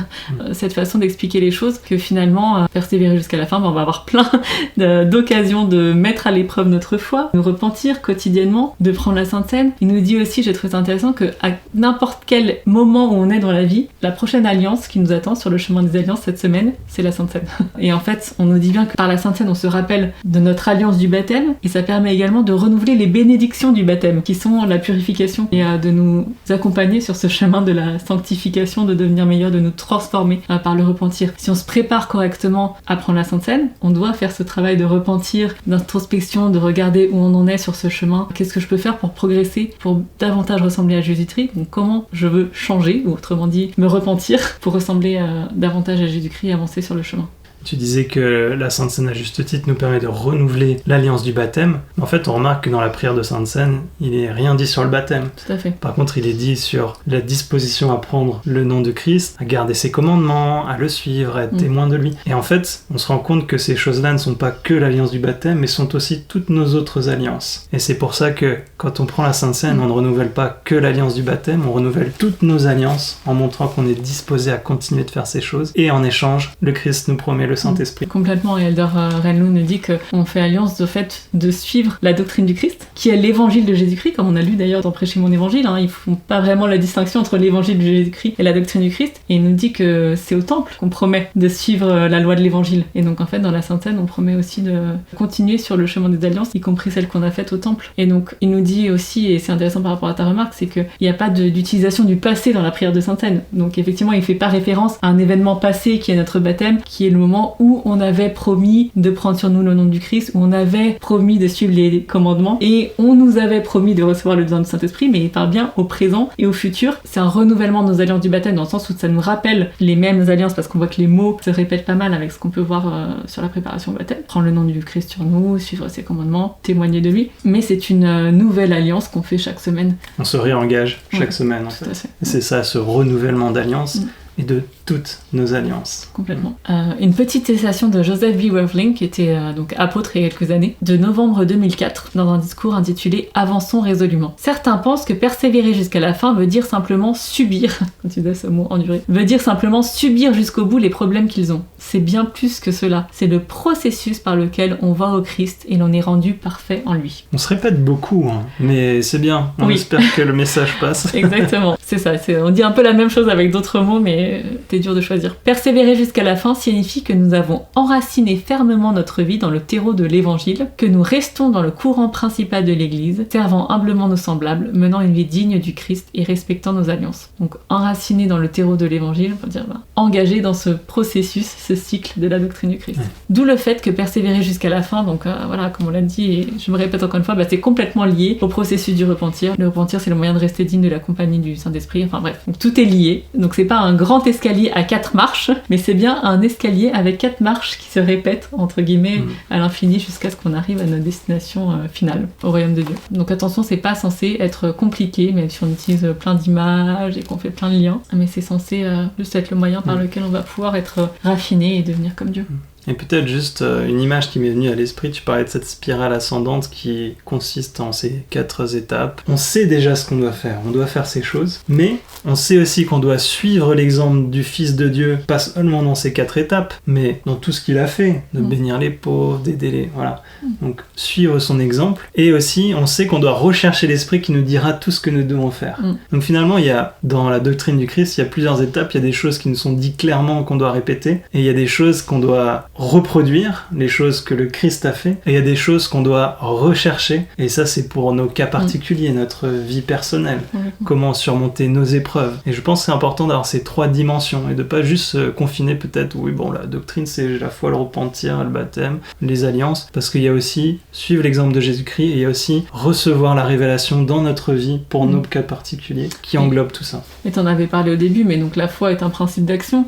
cette façon d'expliquer les choses, que finalement, persévérer jusqu'à la fin, on va avoir plein d'occasions de mettre à l'épreuve notre foi, de repentir quotidiennement, de prendre la Sainte Seine. Il nous dit aussi, j'ai trouvé ça intéressant, que à n'importe quel moment où on est dans la vie, la prochaine alliance qui nous attend sur le chemin des alliances cette semaine, c'est la Sainte Seine. Et en fait, on nous dit bien que par la Sainte Seine, on se rappelle de notre alliance du baptême, et ça permet également de renouveler les bénédictions du baptême, qui sont la purification, et de nous accompagner sur ce chemin de la sanctification, de devenir meilleur, de nous transformer par le repentir. Si on se prépare correctement à prendre la Sainte Seine, on doit faire ce travail de repentir, d'introspection, de regarder où on en est sur ce chemin, qu'est-ce que je peux faire pour progresser, pour davantage ressembler à Jésus-Christ, donc comment je veux changer, ou autrement dit, me repentir pour ressembler davantage à Jésus-Christ et avancer sur le chemin. Tu disais que la Sainte Seine, à juste titre, nous permet de renouveler l'alliance du baptême. En fait, on remarque que dans la prière de Sainte Seine, il n'est rien dit sur le baptême. Tout à fait. Par contre, il est dit sur la disposition à prendre le nom de Christ, à garder ses commandements, à le suivre, à être témoin de lui. Et en fait, on se rend compte que ces choses-là ne sont pas que l'alliance du baptême, mais sont aussi toutes nos autres alliances. Et c'est pour ça que, quand on prend la Sainte Seine, on ne renouvelle pas que l'alliance du baptême, on renouvelle toutes nos alliances en montrant qu'on est disposé à continuer de faire ces choses. Et en échange, le Christ nous promet le Saint-Esprit. Complètement, et Elder Renlow nous dit qu'on fait alliance de fait de suivre la doctrine du Christ, qui est l'évangile de Jésus-Christ, comme on a lu d'ailleurs dans Prêcher mon évangile, ils font pas vraiment la distinction entre l'évangile de Jésus-Christ et la doctrine du Christ, et il nous dit que c'est au temple qu'on promet de suivre la loi de l'évangile, et donc en fait dans la Sainte Seine on promet aussi de continuer sur le chemin des alliances, y compris celles qu'on a faites au temple. Et donc il nous dit aussi, et c'est intéressant par rapport à ta remarque, c'est qu'il n'y a pas d'utilisation du passé dans la prière de Sainte Seine, donc effectivement il fait pas référence à un événement passé qui est notre baptême, qui est le moment où on avait promis de prendre sur nous le nom du Christ, où on avait promis de suivre les commandements, et on nous avait promis de recevoir le don du Saint-Esprit, mais il parle bien au présent et au futur. C'est un renouvellement de nos alliances du baptême, dans le sens où ça nous rappelle les mêmes alliances, parce qu'on voit que les mots se répètent pas mal avec ce qu'on peut voir sur la préparation au baptême. Prendre le nom du Christ sur nous, suivre ses commandements, témoigner de lui, mais c'est une nouvelle alliance qu'on fait chaque semaine. On se réengage chaque semaine en fait. C'est ça, ce renouvellement d'alliance. Et de toutes nos alliances. Complètement. Une petite citation de Joseph B. Wirtling, qui était donc apôtre il y a quelques années, de novembre 2004, dans un discours intitulé « Avançons résolument ». Certains pensent que persévérer jusqu'à la fin veut dire simplement subir, quand tu dis ce mot endurer, veut dire simplement subir jusqu'au bout les problèmes qu'ils ont. C'est bien plus que cela. C'est le processus par lequel on va au Christ et l'on est rendu parfait en lui. On se répète beaucoup, mais c'est bien. On espère que le message passe. Exactement. C'est ça. On dit un peu la même chose avec d'autres mots, mais c'est dur de choisir. Persévérer jusqu'à la fin signifie que nous avons enraciné fermement notre vie dans le terreau de l'évangile, que nous restons dans le courant principal de l'église, servant humblement nos semblables, menant une vie digne du Christ et respectant nos alliances. Donc enraciné dans le terreau de l'évangile, on peut dire engagé dans ce processus, ce cycle de la doctrine du Christ. D'où le fait que persévérer jusqu'à la fin, donc voilà, comme on l'a dit, et je me répète encore une fois, c'est complètement lié au processus du repentir. Le repentir, c'est le moyen de rester digne de la compagnie du Saint-Esprit, enfin bref. Donc tout est lié. Donc c'est pas un grand escalier à 4 marches, mais c'est bien un escalier avec 4 marches qui se répètent, entre guillemets, à l'infini jusqu'à ce qu'on arrive à notre destination finale, au royaume de Dieu. Donc attention, c'est pas censé être compliqué, même si on utilise plein d'images et qu'on fait plein de liens, mais c'est censé juste être le moyen par lequel on va pouvoir être raffiné et devenir comme Dieu. Et peut-être juste une image qui m'est venue à l'esprit, tu parlais de cette spirale ascendante qui consiste en ces 4 étapes. On sait déjà ce qu'on doit faire, on doit faire ces choses, mais on sait aussi qu'on doit suivre l'exemple du Fils de Dieu, pas seulement dans ces 4 étapes, mais dans tout ce qu'il a fait, de bénir les pauvres, d'aider les... Voilà. Donc suivre son exemple, et aussi on sait qu'on doit rechercher l'Esprit qui nous dira tout ce que nous devons faire. Donc finalement, il y a, dans la doctrine du Christ, il y a plusieurs étapes, il y a des choses qui nous sont dites clairement qu'on doit répéter, et il y a des choses qu'on doit reproduire, les choses que le Christ a fait, et il y a des choses qu'on doit rechercher, et ça c'est pour nos cas particuliers, notre vie personnelle, comment surmonter nos épreuves. Et je pense que c'est important d'avoir ces 3 dimensions, et de pas juste se confiner peut-être, oui bon, la doctrine c'est la foi, le repentir, le baptême, les alliances, parce qu'il y a aussi suivre l'exemple de Jésus-Christ, et il y a aussi recevoir la révélation dans notre vie pour nos cas particuliers, qui englobe tout ça. Et t'en avais parlé au début, mais donc la foi est un principe d'action.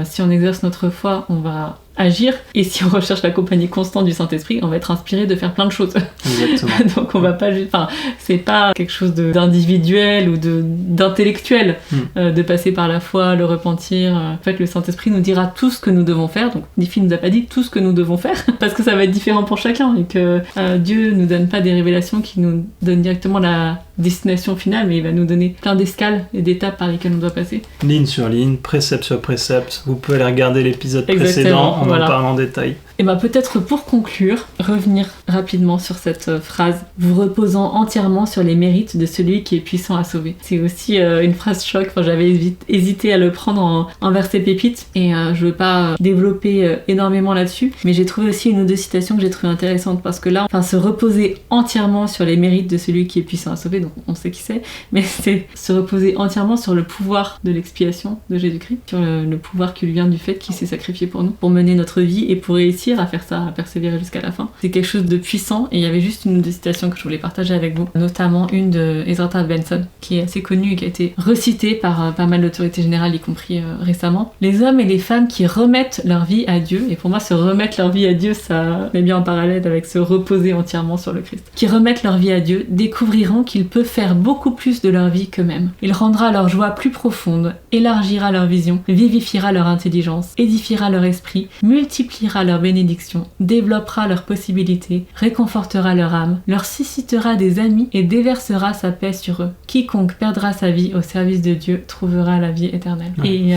Si on exerce notre foi, on va agir, et si on recherche la compagnie constante du Saint-Esprit, on va être inspiré de faire plein de choses. Exactement. Donc on va pas juste... Enfin, c'est pas quelque chose d'individuel ou d'intellectuel de passer par la foi, le repentir. En fait, le Saint-Esprit nous dira tout ce que nous devons faire. Donc, Nifi nous a pas dit tout ce que nous devons faire, parce que ça va être différent pour chacun, et que Dieu nous donne pas des révélations qui nous donnent directement la destination finale, mais il va nous donner plein d'escales et d'étapes par lesquelles on doit passer. Ligne sur ligne, précepte sur précepte. Vous pouvez aller regarder l'épisode précédent, on en parle en détail. Et bien peut-être pour conclure, revenir rapidement sur cette phrase, vous reposant entièrement sur les mérites de celui qui est puissant à sauver. C'est aussi une phrase choc, j'avais hésité à le prendre en verset pépite, et je veux pas développer énormément là-dessus, mais j'ai trouvé aussi une ou deux citations que j'ai trouvées intéressantes, parce que là, se reposer entièrement sur les mérites de celui qui est puissant à sauver, donc on sait qui c'est, mais c'est se reposer entièrement sur le pouvoir de l'expiation de Jésus-Christ, sur le pouvoir qui lui vient du fait qu'il s'est sacrifié pour nous, pour mener notre vie et pour réussir à faire ça, à persévérer jusqu'à la fin. C'est quelque chose de puissant, et il y avait juste une ou deux citations que je voulais partager avec vous, notamment une de Ezra Benson, qui est assez connue et qui a été recitée par pas mal d'autorités générales, y compris récemment. Les hommes et les femmes qui remettent leur vie à Dieu, et pour moi se remettre leur vie à Dieu, ça met bien en parallèle avec se reposer entièrement sur le Christ, qui remettent leur vie à Dieu, découvriront qu'il peut faire beaucoup plus de leur vie qu'eux-mêmes. Il rendra leur joie plus profonde, élargira leur vision, vivifiera leur intelligence, édifiera leur esprit, multipliera leur bénédiction, développera leurs possibilités, réconfortera leur âme, leur suscitera des amis et déversera sa paix sur eux. Quiconque perdra sa vie au service de Dieu trouvera la vie éternelle. Ouais. Et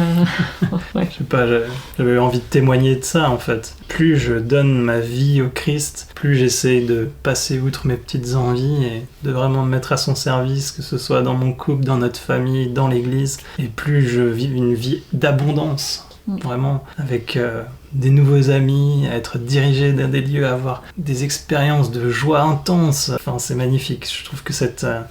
ouais. Je sais pas, j'avais envie de témoigner de ça en fait. Plus je donne ma vie au Christ, plus j'essaie de passer outre mes petites envies et de vraiment me mettre à son service, que ce soit dans mon couple, dans notre famille, dans l'église, et plus je vis une vie d'abondance. Vraiment, avec des nouveaux amis, à être dirigé dans des lieux, à avoir des expériences de joie intense. Enfin, c'est magnifique. Je trouve que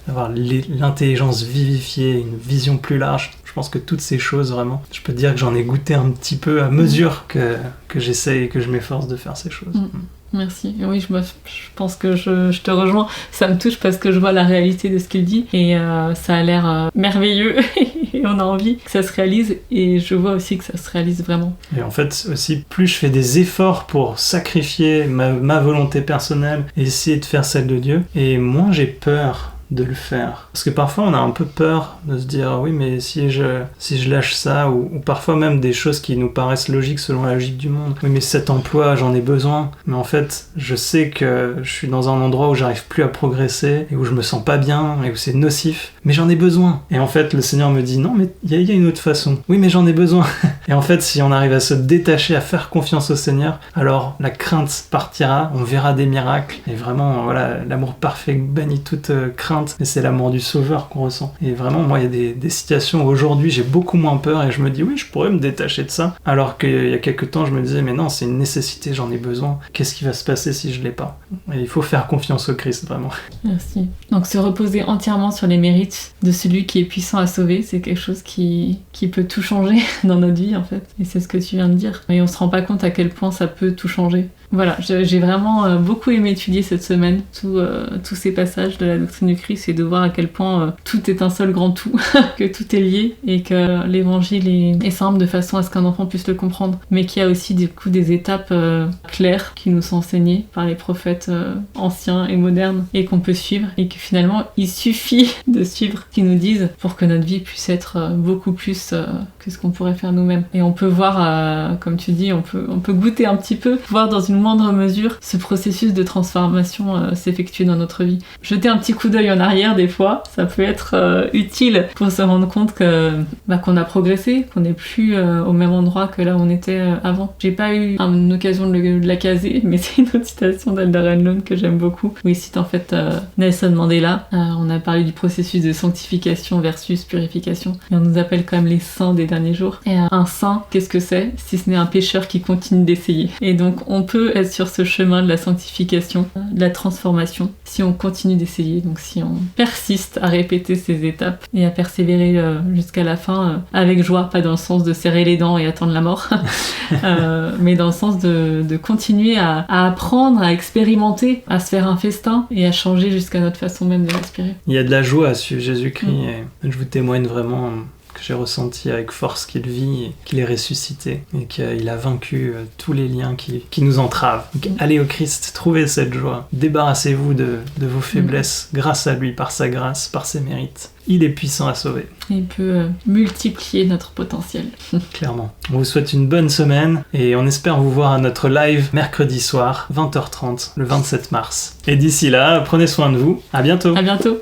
avoir l'intelligence vivifiée, une vision plus large, je pense que toutes ces choses, vraiment, je peux te dire que j'en ai goûté un petit peu à mesure que j'essaie et que je m'efforce de faire ces choses. Merci. Et oui, je pense que je te rejoins. Ça me touche parce que je vois la réalité de ce qu'il dit, et ça a l'air merveilleux et on a envie que ça se réalise, et je vois aussi que ça se réalise vraiment. Et en fait, aussi, plus je fais des efforts pour sacrifier ma volonté personnelle et essayer de faire celle de Dieu, et moins j'ai peur de le faire. Parce que parfois on a un peu peur de se dire oui mais si je lâche ça, ou parfois même des choses qui nous paraissent logiques selon la logique du monde. Oui mais cet emploi j'en ai besoin. Mais en fait je sais que je suis dans un endroit où j'arrive plus à progresser et où je me sens pas bien et où c'est nocif. Mais j'en ai besoin. Et en fait le Seigneur me dit non mais il y a une autre façon. Oui mais j'en ai besoin. Et en fait si on arrive à se détacher, à faire confiance au Seigneur, alors la crainte partira, on verra des miracles. Et vraiment voilà, l'amour parfait bannit toute crainte. Mais c'est l'amour du Sauveur qu'on ressent. Et vraiment, moi, il y a des situations où aujourd'hui, j'ai beaucoup moins peur et je me dis, oui, je pourrais me détacher de ça. Alors qu'il y a quelques temps, je me disais, mais non, c'est une nécessité, j'en ai besoin. Qu'est-ce qui va se passer si je l'ai pas ? Et il faut faire confiance au Christ, vraiment. Merci. Donc, se reposer entièrement sur les mérites de celui qui est puissant à sauver, c'est quelque chose qui peut tout changer dans notre vie, en fait. Et c'est ce que tu viens de dire. Et on se rend pas compte à quel point ça peut tout changer. Voilà, j'ai vraiment beaucoup aimé étudier cette semaine tous ces passages de la doctrine du Christ, et de voir à quel point tout est un seul grand tout, que tout est lié, et que l'évangile est simple de façon à ce qu'un enfant puisse le comprendre, mais qu'il y a aussi du coup des étapes claires qui nous sont enseignées par les prophètes anciens et modernes et qu'on peut suivre, et que finalement il suffit de suivre ce qu'ils nous disent pour que notre vie puisse être beaucoup plus que ce qu'on pourrait faire nous-mêmes. Et on peut voir, comme tu dis, on peut goûter un petit peu, voir dans une moindre mesure ce processus de transformation s'effectuer dans notre vie. Jeter un petit coup d'œil en arrière des fois, ça peut être utile pour se rendre compte qu'on a progressé, qu'on n'est plus au même endroit que là où on était avant. J'ai pas eu une occasion de la caser, mais c'est une autre citation d'Elder Lund que j'aime beaucoup, où il cite en fait Nelson Mandela. On a parlé du processus de sanctification versus purification, et on nous appelle quand même les saints des derniers jours. Et un saint, qu'est-ce que c'est si ce n'est un pécheur qui continue d'essayer? Et donc on peut être sur ce chemin de la sanctification, de la transformation, si on continue d'essayer, donc si on persiste à répéter ces étapes et à persévérer jusqu'à la fin avec joie, pas dans le sens de serrer les dents et attendre la mort, mais dans le sens de continuer à apprendre, à expérimenter, à se faire un festin et à changer jusqu'à notre façon même de respirer. Il y a de la joie à suivre Jésus-Christ et je vous témoigne vraiment que j'ai ressenti avec force qu'il vit, et qu'il est ressuscité et qu'il a vaincu tous les liens qui nous entravent. Donc, allez au Christ, trouvez cette joie, débarrassez-vous de vos faiblesses grâce à lui, par sa grâce, par ses mérites. Il est puissant à sauver. Il peut multiplier notre potentiel. Clairement. On vous souhaite une bonne semaine et on espère vous voir à notre live mercredi soir, 20h30, le 27 mars. Et d'ici là, prenez soin de vous. À bientôt. À bientôt.